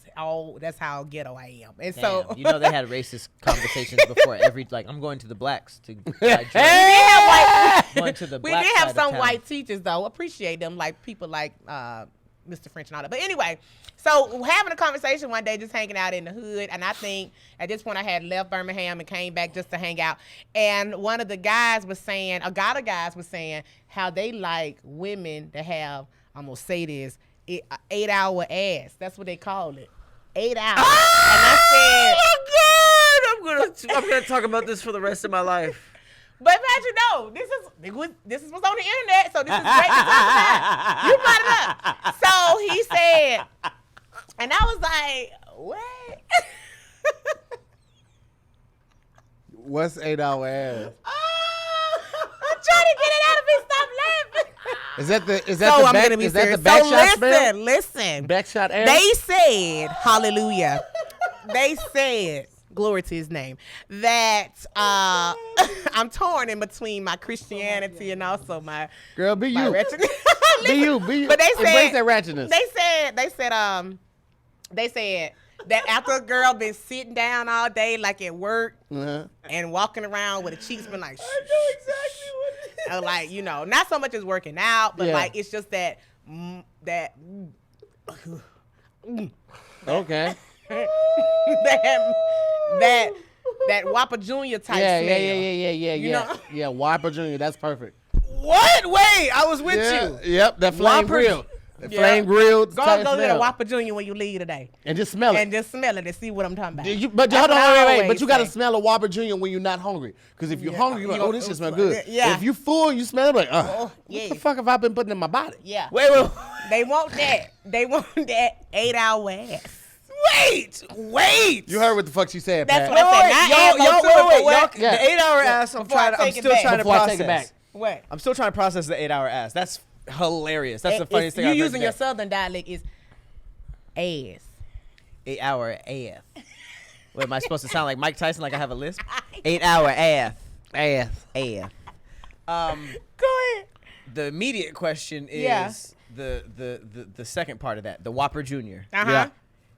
that's how ghetto I am. And so Damn, you know they had racist conversations before I'm going to the blacks to buy drugs. Going to the we black did have side of some town. white teachers though. Appreciate them, like people like Mr. French and all that. But anyway, so having a conversation one day, just hanging out in the hood, and I think at this point I had left Birmingham and came back just to hang out. And one of the guys was saying, how they like women to have, I'm gonna say this, 8-hour ass. That's what they call it. 8 hours. And I said, I'm gonna talk about this for the rest of my life. but this is what's on the internet, so this is great to talk about. You brought it up. So he said, and I was like, what? What's 8-hour ass? I'm trying to get it out of me. Stop laughing. Is that the So I'm back, gonna be is that serious. the back So shot smell? listen. Back shot ass? They said, hallelujah. They said, glory to his name, that I'm torn in between my Christianity and also my Girl, be my you. ratchet. Be you. But they Embrace said that ratchetness. they said that after a girl been sitting down all day, like at work, and walking around with her cheeks been like, I know exactly what it is. Like, you know, not so much as working out, but like it's just that Okay. that Whopper Jr. type smell. Yeah. You know? Yeah, Whopper Jr. That's perfect. What? Wait, I was with you. Yep, that flame Whopper- grill. That flame grilled. Go type get a smell. Whopper Jr. when you leave today. And just smell it. And just smell it and see what I'm talking about. But That's hold on, what I wait. always But you got to say. smell a Whopper Jr. when you're not hungry. Because if you're hungry, you're like, oh, this shit smell good. Yeah. If you full, you smell it like, yeah. what the fuck have I been putting in my body? Yeah. Wait. They want that. They want that 8-hour ass. Wait. You heard what the fuck she said, That's Pat. what I said. Not ass, Wait. what? The 8-hour ass. I'm Before I still take it back. trying to Before I process. take it back. What? I'm still trying to process the 8-hour ass. That's hilarious. That's the funniest thing You I've heard using your today. southern dialect is ass. 8-hour AF. What am I supposed to sound like Mike Tyson? Like I have a lisp? 8-hour AF. Ass. AF. Go ahead. The immediate question is Yeah. the second part of that. The Whopper Jr. Uh-huh.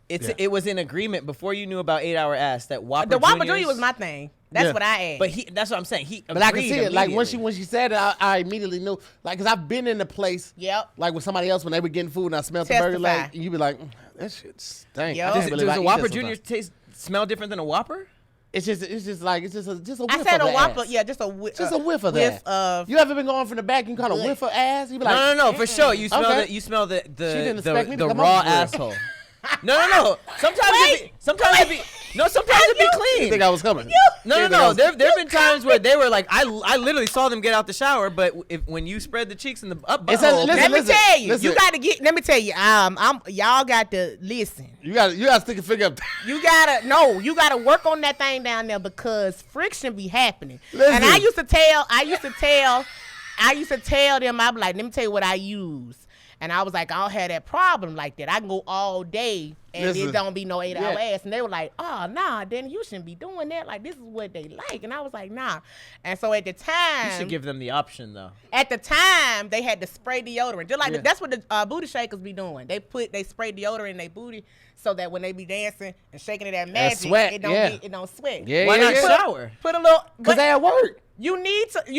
It was in agreement before you knew about 8-hour ass that Whopper The Whopper Juniors- Jr. was my thing. That's Yeah. what I asked. But that's what I'm saying. He But I can see it. Like when she immediately. said it, I immediately knew. Like, cause I've been in a place. Yep. Like with somebody else when they were getting food and I smelled the burger, Testify. like and you be like, that shit stank. Yo. I can't Does believe I a eat Whopper this Jr. sometimes. smell different than a Whopper? It's just like it's just a whiff I said of a the Whopper. ass. Yeah, just a whiff. Just a whiff of that. Of You ever been going from the back and caught a Good. whiff of ass? You be like, No, for sure. You smell Okay. the you smell the didn't expect me to the come raw up with it. asshole. No. Sometimes it be you clean. think I was coming? No. There've been times where they were like, I literally saw them get out the shower, but when you spread the cheeks in the up It's butthole, Let me tell you, listen. you got to get. Let me tell you, y'all got to listen. You got to stick a finger up. You gotta work on that thing down there because friction be happening. Listen. And I used to tell them, I'm like, let me tell you what I use. And I was like, I don't have that problem like that. I can go all day And Listen. it don't be no 8-hour Yeah. ass. And they were like, oh, nah, Danny, you shouldn't be doing that. Like, this is what they like. And I was like, nah. And so at the time. You should give them the option, though. At the time, they had to spray deodorant. Just like Yeah. that's what the booty shakers be doing. They spray deodorant in their booty so that when they be dancing and shaking it at magic, sweat, it don't yeah. it don't sweat. Yeah, Why yeah, not yeah. shower? Put a little. Because they at work. You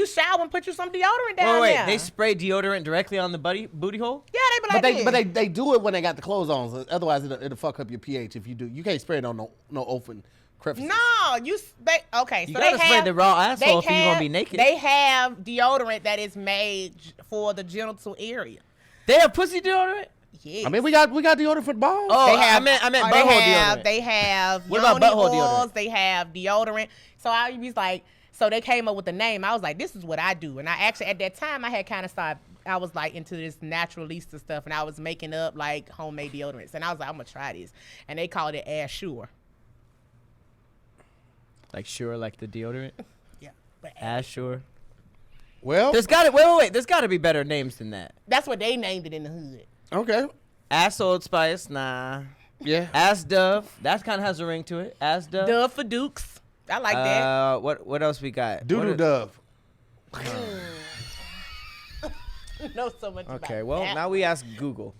shower and put you some deodorant down Wait, there. they spray deodorant directly on the booty hole? Yeah, they be like But they do it when they got the clothes on. So otherwise, it'll fuck up your pH if you do. You can't spray it on no open crevices. No, okay. You So gotta they spray have the raw asshole if they you're gonna have- be naked. They have deodorant that is made for the genital area. They have pussy deodorant? Yes. I mean, we got deodorant for the balls. Oh, They have, I meant they butthole have, deodorant. They have What about yoni butthole oils, deodorant? They have deodorant. So I was like, so they came up with the name. I was like, this is what I do. And I actually, at that time, I had kind of started, I was like into this naturalista stuff. And I was making up like homemade deodorants. And I was like, I'm going to try this. And they called it Assure. Like sure, like the deodorant? Yeah. But Assure. Well, There's wait. There's gotta be better names than that. that's what they named it in the hood. okay. Ass Old Spice, nah. Yeah. Ass Dove, that kind of has a ring to it. Ass Dove. Dove for Dukes. I like that. What else we got? Doodoo What- Dove. Know so much about Okay, well that. now we ask Google.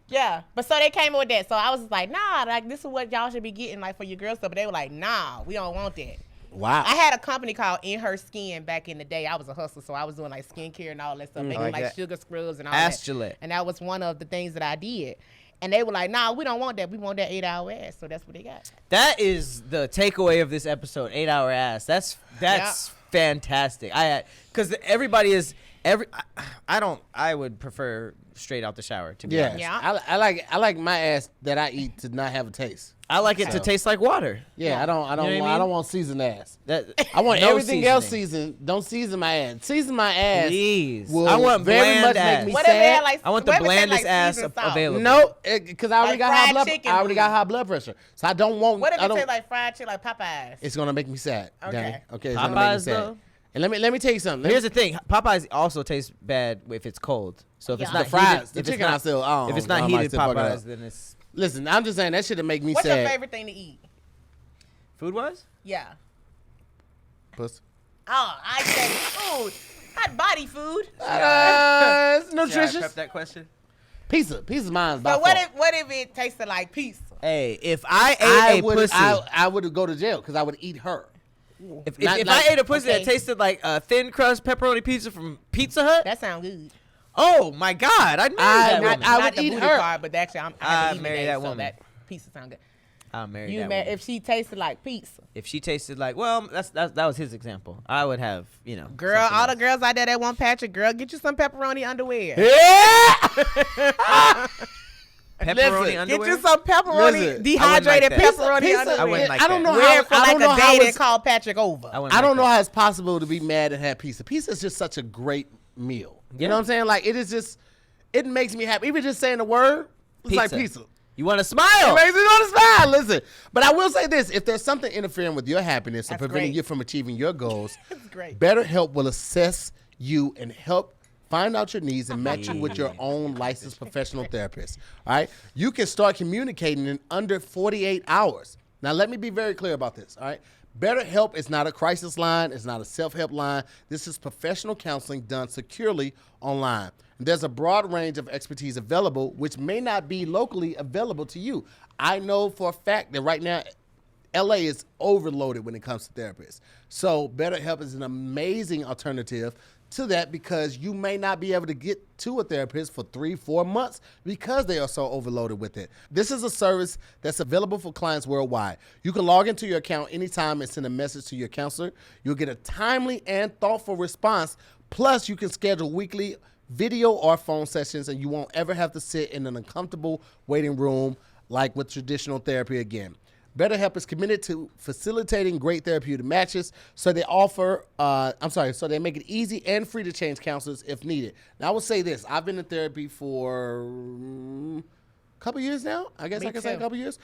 Yeah, but so they came up with that. So I was like, nah, like this is what y'all should be getting like for your girl stuff. But they were like, nah, we don't want that. Wow. I had a company called In Her Skin back in the day. I was a hustler, so I was doing like skincare and all that stuff, making like like that. sugar scrubs and all Ass that. Gillette. And that was one of the things that I did. And they were like, nah, we don't want that. We want that 8-hour ass. So that's what they got. That is the takeaway of this episode. 8-hour ass. That's fantastic. Because everybody is I would prefer straight out the shower to be Yeah. honest. Yeah. I like my ass that I eat to not have a taste. I like it to taste like water. Yeah, I don't You know what I mean? I don't want seasoned ass. That I want no everything else seasoning. seasoned. Don't season my ass. Season my ass. Please. Will I want very bland much ass. make me What if they sad. had like I want the what if they had, blandest like, ass seasoned salt? available. No, because I already Like got high fried blood. chicken I already got booty. high blood pressure, so I don't want. What if I it don't, tastes like fried chicken like Popeyes? It's gonna make me sad. Okay. Danny. Okay. It's gonna make me Popeyes sad. though. And let me tell you something. Here's the thing: Popeyes also tastes bad if it's cold. So if it's Yeah. not The fries, heated, the if it's chicken I not, still. I don't if it's know, I not might heated still fuck it up. Popeyes, then it's Listen, I'm just saying that should make me What's sad. your favorite thing to eat? food wise. Yeah. Puss. Oh, I say food. Not body food. It's Should I nutritious. prep that question? Pizza. Pizza's mine. By So far. what if it tasted like pizza? Hey, if I I ate a would pussy, I would go to jail because I would eat her. if not I like- ate a pussy okay. that tasted like a thin crust pepperoni pizza from Pizza Hut, That sounds good. oh my God, I'd marry that would- woman. I Not the eat booty her. part, but actually, I I'd have to eat marry today, that so woman. that pizza sound good. I'll marry You that mad woman. if she tasted like pizza? If she tasted like, well, that was his example. I would have, Girl, something all the else. girls out there that want Patrick, girl, get you some pepperoni underwear. Pepperoni Listen, underwear. Get you some pepperoni, Listen, dehydrated I wouldn't like that. pepperoni Pizza- underwear. I wouldn't like I don't that. know Wear how. it for I like don't know a how day and it's, call Patrick over. wouldn't I don't like know that. how it's possible to be mad and have pizza. Pizza is just such a great meal. You know what I'm saying? Like it is just, it makes me happy. Even just saying the word, it's like pizza. You want to It smile? makes me want to smile. Listen, but I will say this: if there's something interfering with your happiness or That's preventing great. you from achieving your goals, That's great. BetterHelp will assess you and help find out your needs and match you with your own licensed professional therapist. All right, you can start communicating in under 48 hours. Now, let me be very clear about this. All right. BetterHelp is not a crisis line. It's not a self-help line. This is professional counseling done securely online. There's a broad range of expertise available, which may not be locally available to you. I know for a fact that right now, LA is overloaded when it comes to therapists. So BetterHelp is an amazing alternative to that because you may not be able to get to a therapist for 3-4 months because they are so overloaded with it. This is a service that's available for clients worldwide. You can log into your account anytime and send a message to your counselor. You'll get a timely and thoughtful response. Plus, you can schedule weekly video or phone sessions, and you won't ever have to sit in an uncomfortable waiting room like with traditional therapy again. BetterHelp is committed to facilitating great therapeutic matches, so they they make it easy and free to change counselors if needed. Now, I will say this. I've been in therapy for a couple years now. I guess Me I can say a too. couple years.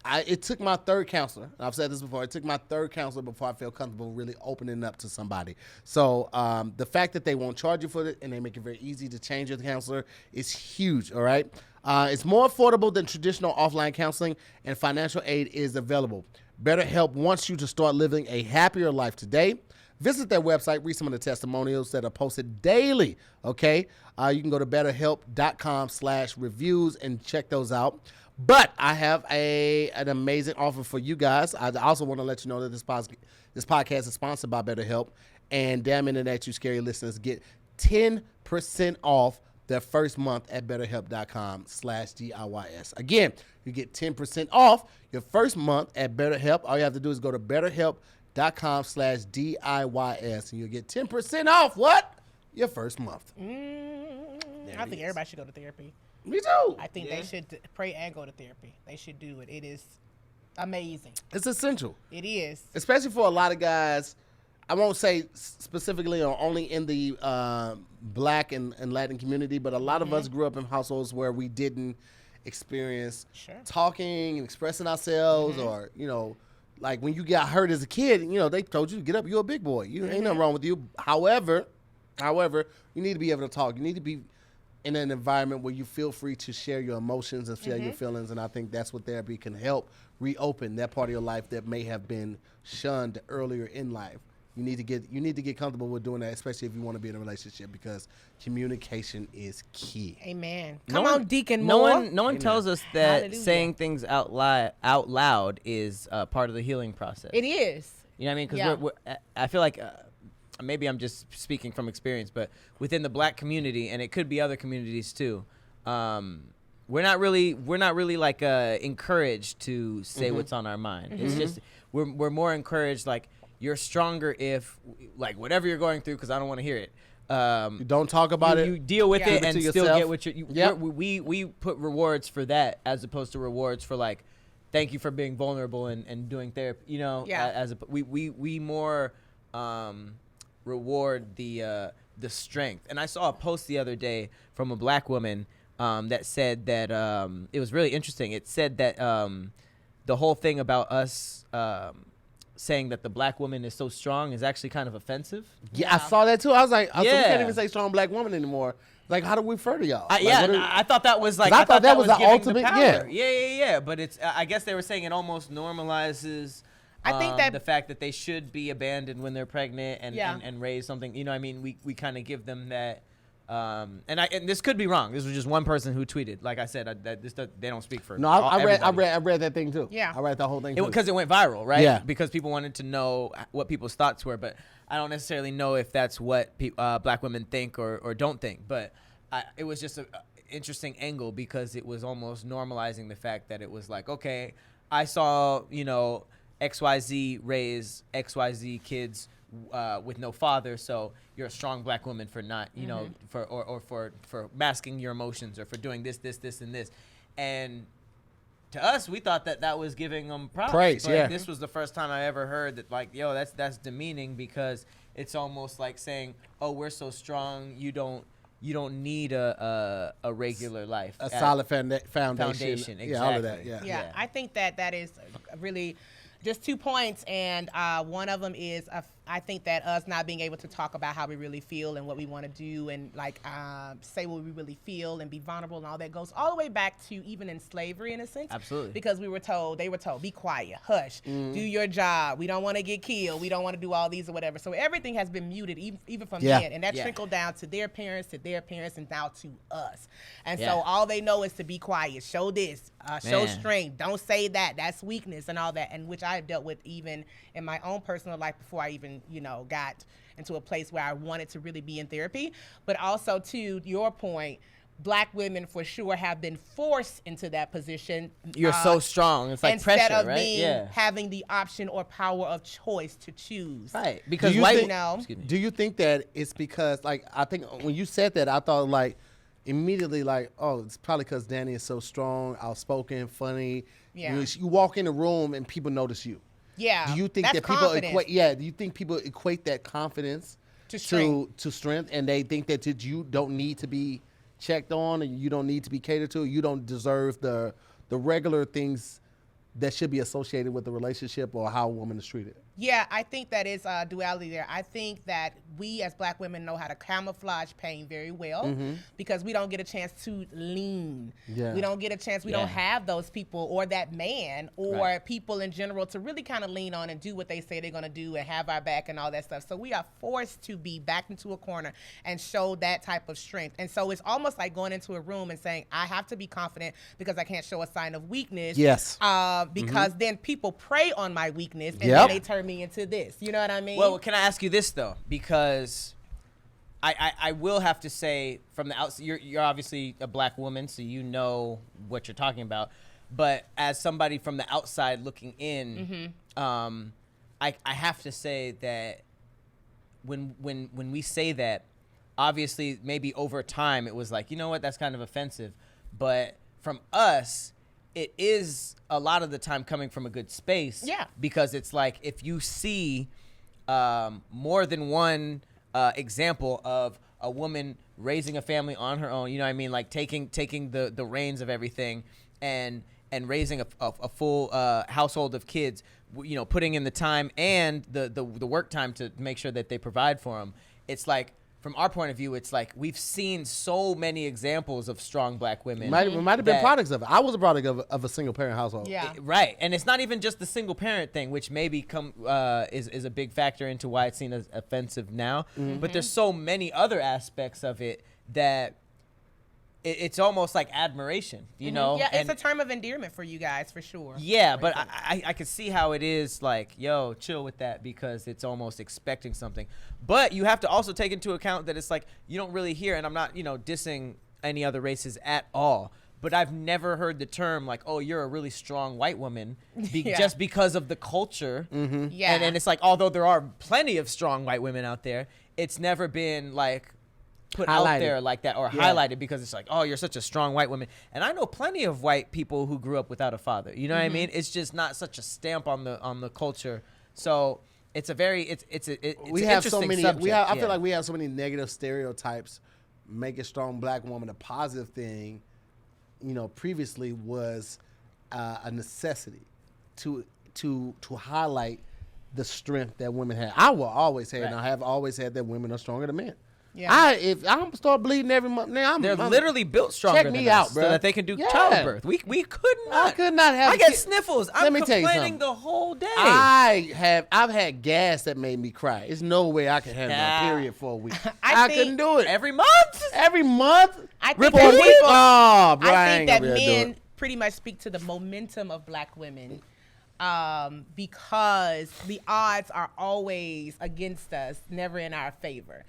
It took my third counselor. And I've said this before. It took my third counselor before I felt comfortable really opening up to somebody. So the fact that they won't charge you for it and they make it very easy to change your counselor is huge. All right. It's more affordable than traditional offline counseling, and financial aid is available. BetterHelp wants you to start living a happier life today. Visit their website, read some of the testimonials that are posted daily, okay? You can go to betterhelp.com/reviews and check those out. But I have an amazing offer for you guys. I also want to let you know that this podcast is sponsored by BetterHelp. And Damn Internet, you scary listeners get 10% off their first month at betterhelp.com/DIYS. Again, you get 10% off your first month at BetterHelp. All you have to do is go to betterhelp.com/DIYS and you'll get 10% off what? Your first month. I think everybody should go to therapy. Me too. I think they should pray and go to therapy. They should do it. It is amazing. It's essential. It is. Especially for a lot of guys. I won't say specifically or only in the Black and Latin community, but a lot of us grew up in households where we didn't experience talking and expressing ourselves, or, you know, like when you got hurt as a kid, you know, they told you to get up, you're a big boy. You ain't nothing wrong with you. However, you need to be able to talk. You need to be in an environment where you feel free to share your emotions and share your feelings, and I think that's what therapy can help reopen that part of your life that may have been shunned earlier in life. You need to get comfortable with doing that, especially if you want to be in a relationship, because communication is key. Amen. Come on, Deacon No Moore. one tells us that Hallelujah. saying things out loud is part of the healing process. It is. You know what I mean? Because Yeah. I feel like maybe I'm just speaking from experience, but within the Black community, and it could be other communities too, we're not really like encouraged to say what's on our mind. It's just we're more encouraged, like, you're stronger if, like, whatever you're going through, because I don't want to hear it. You don't talk about it. You deal with it and to still yourself. get what you. We put rewards for that as opposed to rewards for, like, thank you for being vulnerable and doing therapy. You know, we more reward the strength. And I saw a post the other day from a Black woman that said that it was really interesting. It said that the whole thing about us saying that the Black woman is so strong is actually kind of offensive. Yeah, I saw that too. I was like, so we can't even say strong Black woman anymore. Like, how do we refer to y'all? I thought that was like, I thought that was the giving ultimate. Power. Yeah. But it's, I guess they were saying it almost normalizes. I think that the fact that they should be abandoned when they're pregnant and raise something. You know, what I mean, we kind of give them that. And this could be wrong. This was just one person who tweeted. Like I said, they don't speak for. No, I read that thing too. Yeah, I read the whole thing too. Because it went viral, right? Yeah. Because people wanted to know what people's thoughts were, but I don't necessarily know if that's what Black women think or don't think. But it was just an interesting angle because it was almost normalizing the fact that it was like, okay, I saw, you know, XYZ raise XYZ kids with no father, so you're a strong Black woman for not, you know, for masking your emotions or for doing this, and this. And to us, we thought that was giving them props. Praise, but yeah. This was the first time I ever heard that, like, yo, that's demeaning, because it's almost like saying, oh, we're so strong, you don't need a regular life, a solid foundation. Exactly. Yeah, all of that. Yeah. I think that is really just 2 points, and one of them is I think that us not being able to talk about how we really feel and what we want to do, and like say what we really feel and be vulnerable, and all that goes all the way back to even in slavery, in a sense. Absolutely. Because they were told, be quiet, hush, do your job. We don't want to get killed. We don't want to do all these or whatever. So everything has been muted, even from men, and that trickled down to their parents, and now to us. And so all they know is to be quiet, show this, show strength, don't say that. That's weakness and all that, and which I have dealt with even in my own personal life before I even, got into a place where I wanted to really be in therapy. But also, to your point, Black women for sure have been forced into that position. You're so strong. It's like instead pressure, of right? being having the option or power of choice to choose. Right. Because do you think that it's because, like, I think when you said that, I thought, like, immediately, like, oh, it's probably because Dannie is so strong, outspoken, funny. Yeah. You walk in the room and people notice you. Yeah. Do you think that's that people confidence. do you think people equate that confidence to strength, and they think that you don't need to be checked on and you don't need to be catered to, you don't deserve the regular things that should be associated with the relationship or how a woman is treated? Yeah, I think that is duality there. I think that we as Black women know how to camouflage pain very well because we don't get a chance to lean. Yeah. We don't get a chance. We don't have those people or that man or people in general to really kind of lean on and do what they say they're going to do and have our back and all that stuff. So we are forced to be backed into a corner and show that type of strength. And so it's almost like going into a room and saying, I have to be confident because I can't show a sign of weakness. Yes. Because then people prey on my weakness and then they turn me into this. You know what I mean? Well, can I ask you this though? Because I will have to say from the outside, you're obviously a Black woman, so you know what you're talking about. But as somebody from the outside looking in, I have to say that when we say that, obviously maybe over time it was like, you know what, that's kind of offensive. But from us, it is a lot of the time coming from a good space. Yeah. Because it's like if you see more than one example of a woman raising a family on her own, you know what I mean? Like taking the reins of everything and raising a full household of kids, you know, putting in the time and the work time to make sure that they provide for them. It's like, from our point of view, it's like we've seen so many examples of strong Black women. Might have been products of it. I was a product of a single parent household. Yeah. Right. And it's not even just the single parent thing, which maybe is a big factor into why it's seen as offensive now. But there's so many other aspects of it that it's almost like admiration, you know? Yeah, it's a term of endearment for you guys, for sure. Yeah, but I can see how it is like, yo, chill with that because it's almost expecting something. But you have to also take into account that it's like you don't really hear, and I'm not, you know, dissing any other races at all, but I've never heard the term like, oh, you're a really strong white woman just because of the culture. Yeah. And it's like, although there are plenty of strong white women out there, it's never been like put out there like that or highlighted because it's like, oh, you're such a strong white woman. And I know plenty of white people who grew up without a father. You know what I mean? It's just not such a stamp on the culture. So it's a very it's we an have interesting so many. subject. I feel like we have so many negative stereotypes. Make a strong Black woman a positive thing. You know, previously was a necessity to highlight the strength that women have. I will always say, and I have always had that women are stronger than men. Yeah. If I'm start bleeding every month, now they're literally built stronger check me than us out, bro. so that they can do childbirth. We could not. I could not have. I get sniffles. I'm Let me tell you complaining something. the whole day. I've had gas that made me cry. There's no way I could have my period for a week. I couldn't do it. Every month? Every month? I think Rip that a week? people- Oh, bro, I ain't think that gonna be able to do men it. pretty much speak to the momentum of Black women because the odds are always against us, never in our favor.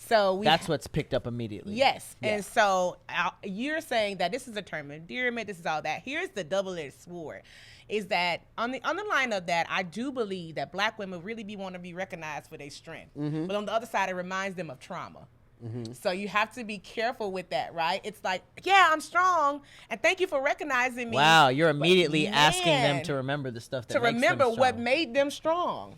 So That's what's picked up immediately. Yes. And so you're saying that this is a term of endearment, this is all that. Here's the double-edged sword, is that on the line of that, I do believe that Black women really want to be recognized for their strength. But on the other side, it reminds them of trauma. So you have to be careful with that, right? It's like, yeah, I'm strong, and thank you for recognizing me. Wow, you're immediately But asking them man, to remember the stuff that to makes remember them what strong. made them strong.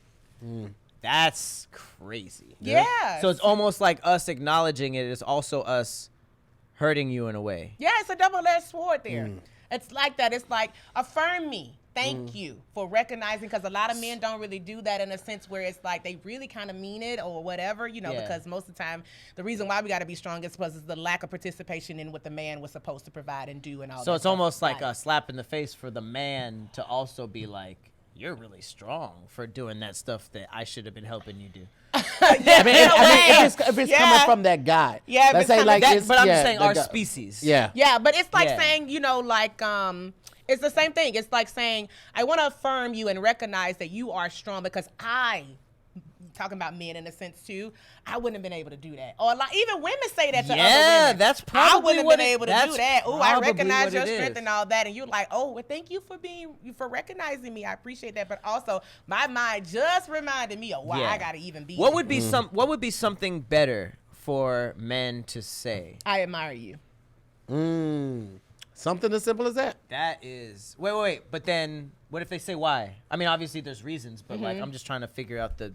That's crazy. Yeah. So it's almost like us acknowledging it is also us hurting you in a way. Yeah, it's a double-edged sword there. It's like that. It's like, affirm me. Thank you for recognizing, because a lot of men don't really do that in a sense where it's like they really kind of mean it or whatever, you know, because most of the time the reason why we got to be strong is because it's the lack of participation in what the man was supposed to provide and do and all that. So it's stuff. almost like a slap in the face for the man to also be like, you're really strong for doing that stuff that I should have been helping you do. If it's coming from that guy. Yeah, let's say like That, it's, but I'm just yeah, saying that our guy. species. Yeah. Yeah, but it's like Yeah. saying, you know, like, it's the same thing. It's like saying, I want to affirm you and recognize that you are strong because talking about men in a sense too, I wouldn't have been able to do that. Or like, even women say that to other women. that's I probably wouldn't have what been able to do that. Oh, I probably recognize what your it strength is. and all that. And you're like, oh, well, thank you for recognizing me. I appreciate that. But also, my mind just reminded me of why I got to even be What here. would be what would be something better for men to say? I admire you. Something as simple as that. That is wait. But then, what if they say why? I mean, obviously there's reasons, but like I'm just trying to figure out the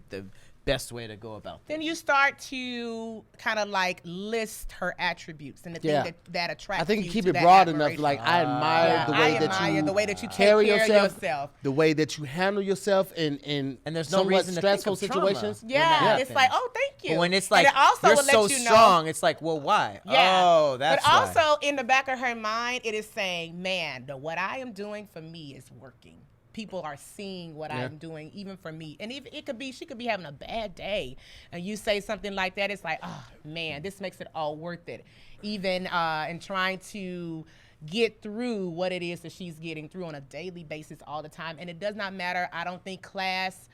best way to go about this? Then you start to kind of like list her attributes and the Yeah. thing that attracts I think you you keep to it that broad enough. admiration. Like I admire the way that you take carry care of yourself, the way that you handle yourself in And there's no somewhat reason to think stressful of trauma. situations. Yeah, it's happens. like, oh, thank you. But when it's And like it also you're will let so you know- strong, it's like, well, why? Yeah. Oh, that's But why. also in the back of her mind, it is saying, man, what I am doing for me is working. People are seeing what I'm doing, even for me. And if it could be, she could be having a bad day, and you say something like that, it's like, oh man, this makes it all worth it. Even in trying to get through what it is that she's getting through on a daily basis all the time. And it does not matter. I don't think class,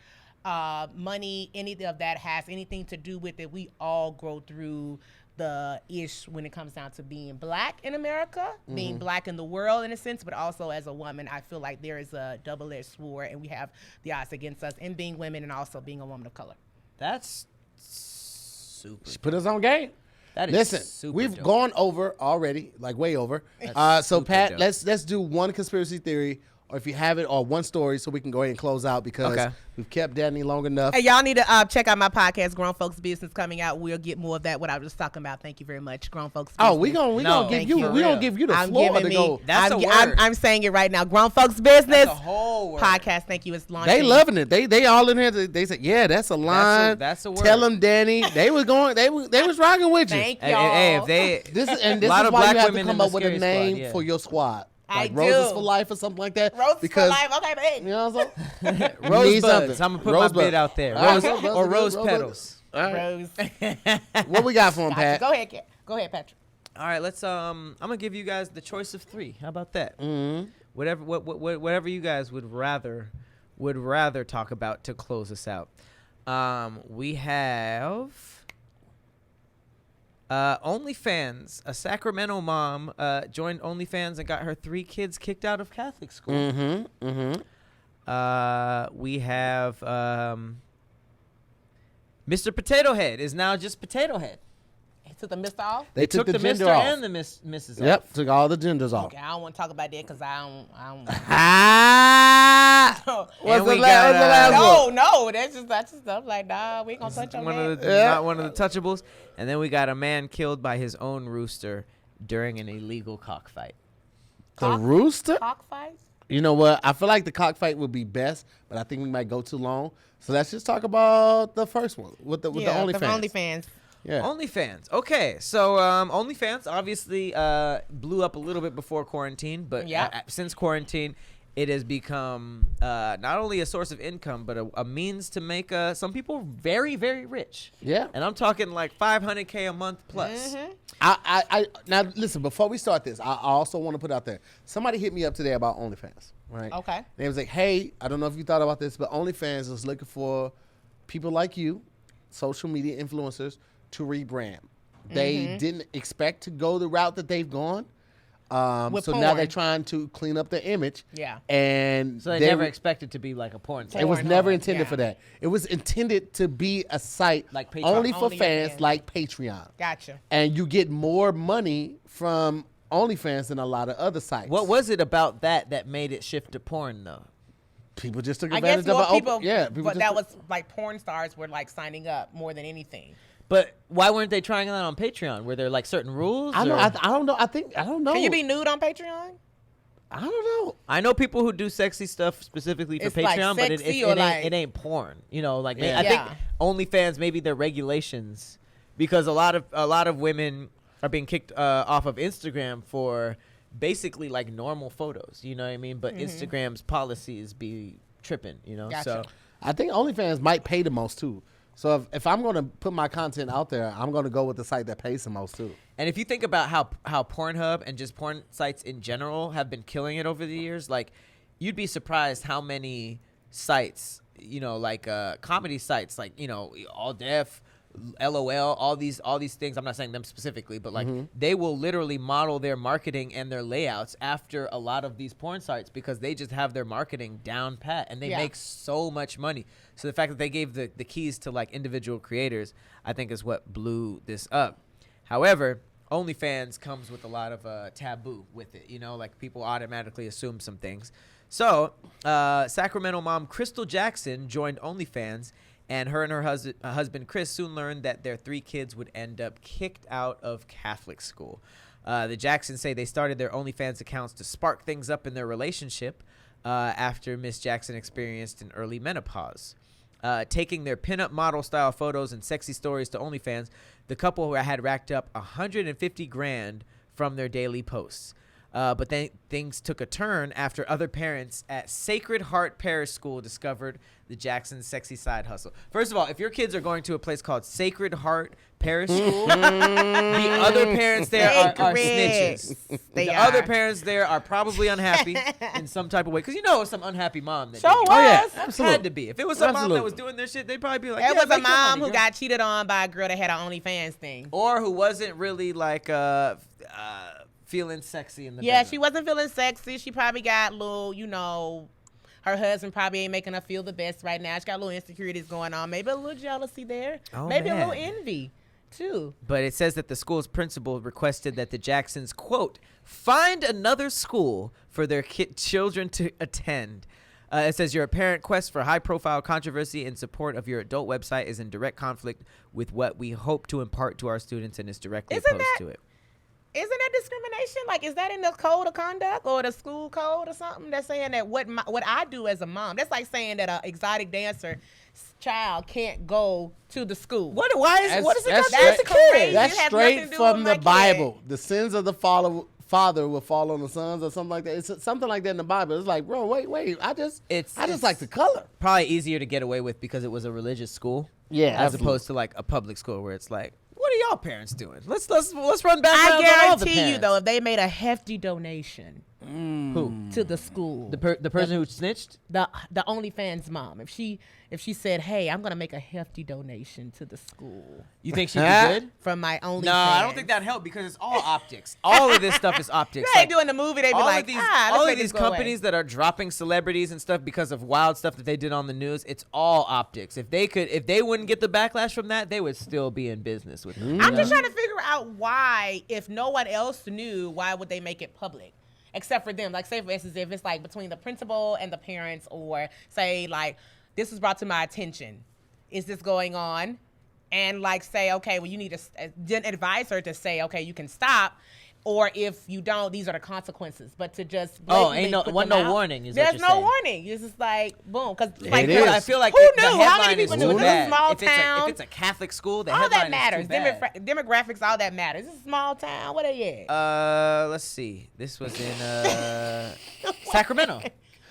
money, any of that has anything to do with it. We all grow through the ish when it comes down to being black in America, being black in the world in a sense, but also as a woman, I feel like there is a double-edged sword, and we have the odds against us in being women and also being a woman of color. That's super. She put us on game. That is Listen, super we've dope. gone over already, like way over. So super Pat, dope. let's do one conspiracy theory, or if you have it, or one story, so we can go ahead and close out because Okay. we've kept Danny long enough. Hey, y'all need to check out my podcast, Grown Folks Business, coming out. We'll get more of that, what I was just talking about. Thank you very much, Grown Folks Business. Oh, we gonna No, give thank you you. we gonna For give you the I'm floor giving to me, go. That's I'm, a I'm, word. I'm saying it right now. Grown Folks Business That's a whole word. podcast. Thank you. It's launching. They loving it. They all in here. They said, yeah, that's a line. that's a word. Tell them, Danny. They was going. They was rocking with you. Thank Hey, y'all. hey, if they This is A lot why of black you have to women come in the up with a Scary name Squad, yeah. for your squad. I Like Roses do. for Life or something like that. Roses because, for life. Okay, babe. You know what I'm saying? You need Rosebuds. something. I'm gonna put my Rosebud. bid out there. All right, Rose, Rosebuds or are good. rose Rosebuds. petals. All right. Rose. What we got for him, Gotcha. Pat? Go ahead, Kat. Go ahead, Patrick. All right, let's. I'm gonna give you guys the choice of 3. How about that? Mm-hmm. Whatever you guys would rather talk about to close us out. We have OnlyFans. A Sacramento mom joined OnlyFans and got her 3 kids kicked out of Catholic school. Mm-hmm. Mm-hmm. We have Mr. Potato Head is now just Potato Head. He took the Mr. off. They took the gender Mr. off. and the Mrs. Yep, off. took all the genders off. Okay, I don't want to talk about that because I don't. Ah! And we got, last one? No, that's just stuff like, nah, we ain't gonna touch on that. Not one of the touchables. And then we got a man killed by his own rooster during an illegal cockfight. The rooster? Cockfights? You know what? I feel like the cockfight would be best, but I think we might go too long. So let's just talk about the first one with the OnlyFans. OnlyFans. Yeah. OnlyFans. Okay, so OnlyFans obviously blew up a little bit before quarantine, but Yeah. Since quarantine, it has become not only a source of income, but a means to make some people very, very rich. Yeah. And I'm talking like $500K a month plus. Mm-hmm. I now listen, before we start this, I also want to put out there. Somebody hit me up today about OnlyFans, right? Okay. They was like, hey, I don't know if you thought about this, but OnlyFans is looking for people like you, social media influencers, to rebrand. They didn't expect to go the route that they've gone. With So now they're porn. trying to clean up their image. Yeah. So And they never expected to be like a porn site. it was Porn, never yeah. intended for that. It was intended to be a site Like Patreon. only for Only fans, fans. like Patreon. Gotcha. And you get more money from OnlyFans than a lot of other sites. What was it about that made it shift to porn though? People just took I guess advantage of more it. people, People but just that took- was like porn stars were like signing up more than anything. But why weren't they trying that on Patreon? Were there like certain rules? I know. or- I don't know. I don't know. Can you be nude on Patreon? I don't know. I know people who do sexy stuff specifically for It's like Patreon, but sexy or like- it ain't porn. You know, like Yeah. I think Yeah. OnlyFans maybe their regulations, because a lot of women are being kicked off of Instagram for basically like normal photos. You know what I mean? But Instagram's policies be tripping. You know, Gotcha. so I think OnlyFans might pay the most too. So if I'm going to put my content out there, I'm going to go with the site that pays the most too. And if you think about how Pornhub and just porn sites in general have been killing it over the years, like you'd be surprised how many sites, you know, like comedy sites, like, you know, All Def, LOL, all these things. I'm not saying them specifically, but like they will literally model their marketing and their layouts after a lot of these porn sites because they just have their marketing down pat and they Yeah. make so much money. So the fact that they gave the keys to like individual creators, I think is what blew this up. However, OnlyFans comes with a lot of taboo with it, you know, like people automatically assume some things. So Sacramento mom Crystal Jackson joined OnlyFans And her husband Chris soon learned that their 3 kids would end up kicked out of Catholic school. The Jacksons say they started their OnlyFans accounts to spark things up in their relationship after Miss Jackson experienced an early menopause. Taking their pinup model style photos and sexy stories to OnlyFans, the couple had racked up $150,000 from their daily posts. But then things took a turn after other parents at Sacred Heart Parish School discovered the Jackson's sexy side hustle. First of all, if your kids are going to a place called Sacred Heart Parish School, the other parents there are snitches. Other parents there are probably unhappy in some type of way. Because you know it's some unhappy mom. That Sure was. Oh, yeah. Absolutely. Had to be. If it was some mom that was doing their shit, they'd probably be like, There was a make your mom money, who girl. got cheated on by a girl that had an OnlyFans thing. Or who wasn't really like feeling sexy in the Yeah, bedroom. she wasn't feeling sexy. She probably got a little, you know, her husband probably ain't making her feel the best right now. She got a little insecurities going on. Maybe a little jealousy there. Oh, Maybe man. a little envy, too. But it says that the school's principal requested that the Jacksons, quote, find another school for their children to attend. It says your apparent quest for high-profile controversy in support of your adult website is in direct conflict with what we hope to impart to our students and is directly opposed to it. Isn't that discrimination? Like, is that in the code of conduct or the school code or something that's saying that what I do as a mom? That's like saying that an exotic dancer child can't go to the school. What is it got to do with That's the crazy. kid? It That's has straight nothing to do from with the my kid. Bible. The sins of the father will fall on the sons or something like that. It's something like that in the Bible. It's like, bro, wait. I just like the color. Probably easier to get away with because it was a religious school. Yeah, as absolutely. opposed to like a public school where it's like, what are y'all parents doing? Let's run backgrounds I on all the guarantee you, parents. though, if they made a hefty donation Who? to the school, The person who snitched? the OnlyFans mom, if she said, "Hey, I'm gonna make a hefty donation to the school You think she'd be good? from my OnlyFans," No, I don't think that helped because it's all optics. All of this stuff is optics. They Like, doing the movie, they be all like, of these, let's all make of this these go away. companies that are dropping celebrities and stuff because of wild stuff that they did on the news, it's all optics. If they wouldn't get the backlash from that, they would still be in business with them. I'm just trying to figure out why, if no one else knew, why would they make it public? Except for them. Like, say, for instance, if it's like between the principal and the parents, or say, like, this was brought to my attention. Is this going on? And, like, say, okay, well, you need to advise her to say, okay, you can stop. Or if you don't, these are the consequences. But to just ain't no put them out, warning is what there's you're no saying. warning. It's just like, boom. Because, It like, is. I feel like who the knew? How headline many is people too knew? This is a bad. small If town. it's a Catholic school, the all headline that matters. is too bad. Demographics, all that matters. This is a small town. Where they at? Let's see. This was in Sacramento.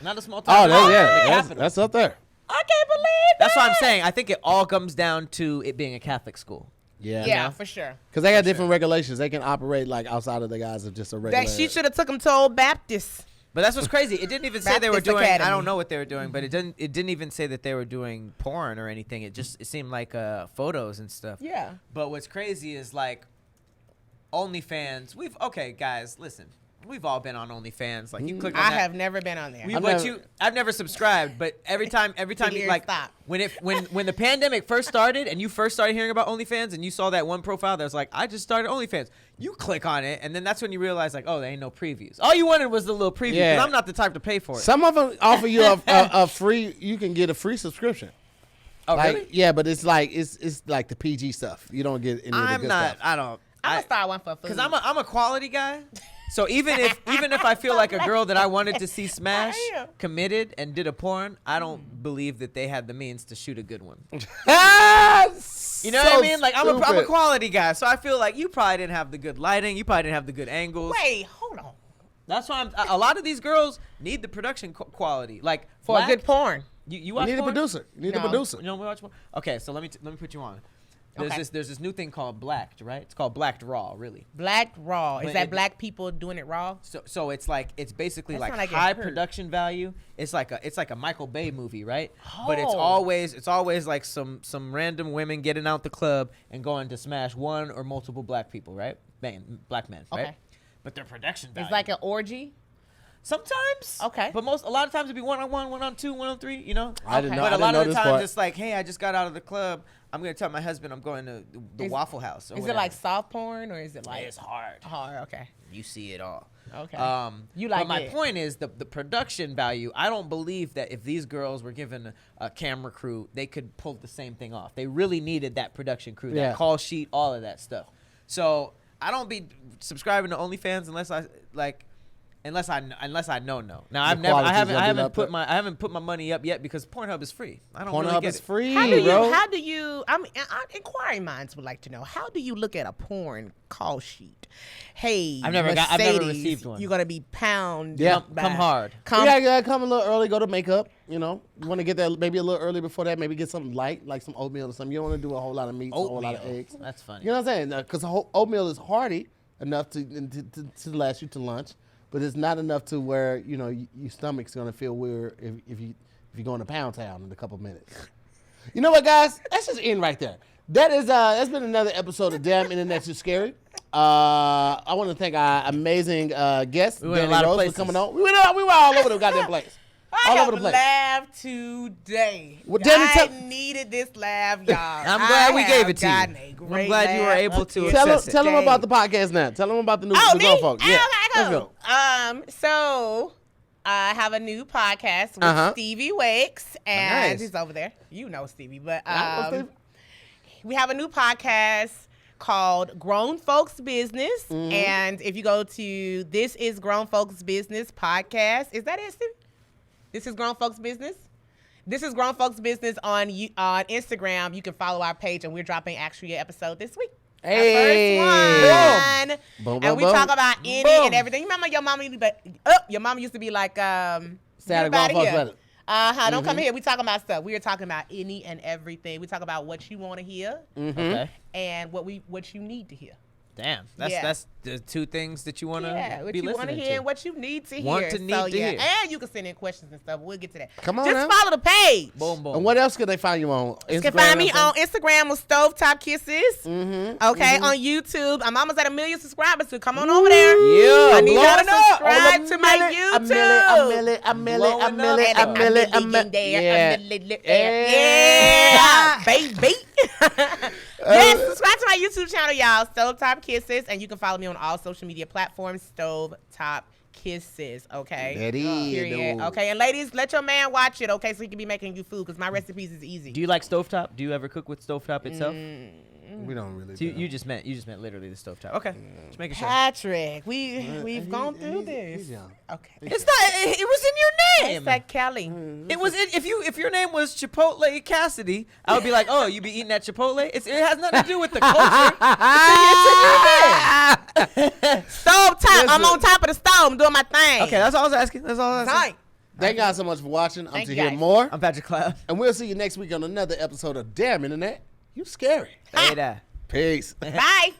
Not a small town. Oh, The yeah, capital. that's up there. I can't believe that. That's what I'm saying. I think it all comes down to it being a Catholic school. Yeah, for sure. Because they got different regulations. They can operate like outside of the guise of just a regular. That she should have took him to Old Baptist. But that's what's crazy. It didn't even say they were Baptist doing. I Academy. don't know what they were doing, but it didn't even say that they were doing porn or anything. It seemed like photos and stuff. Yeah. But what's crazy is like OnlyFans. Okay, guys, listen. We've all been on OnlyFans. Like you click on I that. have never been on there. I've never subscribed, but every time you Tahir, like stop. when the pandemic first started and you first started hearing about OnlyFans and you saw that one profile that was like, I just started OnlyFans. You click on it and then that's when you realize like, oh, there ain't no previews. All you wanted was the little preview because Yeah. I'm not the type to pay for it. Some of them offer you a free. You can get a free subscription. Oh, Like, really? yeah, but it's like like the PG stuff. You don't get any of the I'm good not. stuff. I don't. I'm gonna start one for food. Because I'm a quality guy. So even if I feel like a girl that I wanted to see smash I am. committed and did a porn, I don't believe that they had the means to shoot a good one. You know what I mean? Like I'm a quality guy, so I feel like you probably didn't have the good lighting, you probably didn't have the good angles. Wait, hold on. That's why a lot of these girls need the production quality, like For Black, a good porn. You You watch need a porn? producer. You need a No. producer. You know watch porn? Okay, so let me put you on. There's Okay. this new thing called Blacked, right? It's called Blacked Raw, really. Black raw. But Is that it- black people doing it raw? So it's like it's basically That like sound like it high hurt. production value. It's like a Michael Bay movie, right? But it's Oh. always like some random women getting out the club and going to smash one or multiple black people, right? Black men, right? Okay. But their production value. It's like an orgy. Sometimes. Okay. But a lot of times it'd be 1-on-1, 1-on-2, 1-on-3, you know? I didn't know. But I a lot didn't know of the this times part. it's like, hey, I just got out of the club. I'm going to tell my husband I'm going to the Is- Waffle House. Or Is whatever. it like soft porn or is it like It's hard. hard? Okay. You see it all. Okay. You like but my it. point is the production value. I don't believe that if these girls were given a camera crew, they could pull the same thing off. They really needed that production crew, Yeah. that call sheet, all of that stuff. So I don't be subscribing to OnlyFans unless I know. Now I haven't put my money up yet because Pornhub is free. I don't really Pornhub get is it. free, How bro. do you? Inquiring minds would like to know. How do you look at a porn call sheet? Hey, I've never Mercedes, received one. You're gonna be pound. Yeah. Come hard. You gotta come a little early, go to makeup, you know. You want to get that maybe a little early before that, maybe get something light, like some oatmeal or something. You don't want to do a whole lot of meat, a whole lot of eggs. That's funny. You know what I'm saying? Because oatmeal is hearty enough to last you to lunch, but it's not enough to where, you know, your stomach's going to feel weird if you go into Pound Town in a couple minutes. You know what, guys? That's just in right there. That's been another episode of Damn Internet You Scary. I want to thank our amazing guest, We went a Danny lot of Rose, places. for coming on. We were all over the goddamn place. All over the place. Laughed today. Well, Danny, I needed this laugh, y'all. I'm glad we gave it to you. I'm glad you were able to Tell access it. them about the podcast now. Tell them about the new Oh, grown me? folks. Oh, Yeah, okay, let's go. So I have a new podcast with Stevie Wakes, and Nice. he's over there. You know Stevie, but I know Stevie. we have a new podcast called Grown Folks Business, Mm-hmm. and if you go to This Is Grown Folks Business podcast, is that it, Stevie? This is Grown Folks Business. This is Grown Folks Business on Instagram. You can follow our page, and we're dropping actually an episode this week. Hey. Our first one. Boom, And we boom, talk boom. about any Boom. and everything. You remember your mama used to be like, Saturday get Grown outta Folks here. Better. Don't come here. We talking about stuff. We are talking about any and everything. We talk about what you want to hear Okay. and what you need to hear. Damn. Yeah. That's the two things that you want to Yeah, what be you want to listening hear to. and what you need to Want hear. to need to hear. And you can send in questions and stuff. We'll get to that. Come on Just now. follow the page. Boom, boom. And what else can they find you on? You can find me on Instagram with Stovetop Kisses. Mm-hmm. Okay, on YouTube. I'm almost at 1 million subscribers, so come on over there. Yeah, I need y'all to blowing up. subscribe to my YouTube. A million. Yeah, baby. Yes, subscribe to my YouTube channel, y'all. Stovetop Kisses, and you can follow me on all social media platforms. Stovetop Kisses. Okay. That is, Period. dude. Okay, and ladies, let your man watch it. Okay, so he can be making you food because my recipes is easy. Do you like stovetop? Do you ever cook with stovetop itself? We don't really. So you just meant literally the stovetop. Okay. Just making sure. Patrick, we've gone through this. He's young. Okay. It's not. It was in your name. It's like Kelly. It was if your name was Chipotle Cassidy, I would be like, oh, you be eating at Chipotle. It has nothing to do with the culture. It's in your name. Stove top. I'm on top of the stove. I'm doing my thing. Okay, that's all I was asking. That's all I was asking. Tight. Thank y'all so much for watching. I'm Thank to you hear guys. more, I'm Patrick Cloud. and we'll see you next week on another episode of Damn Internet. You scary. Hey there. Peace. Bye.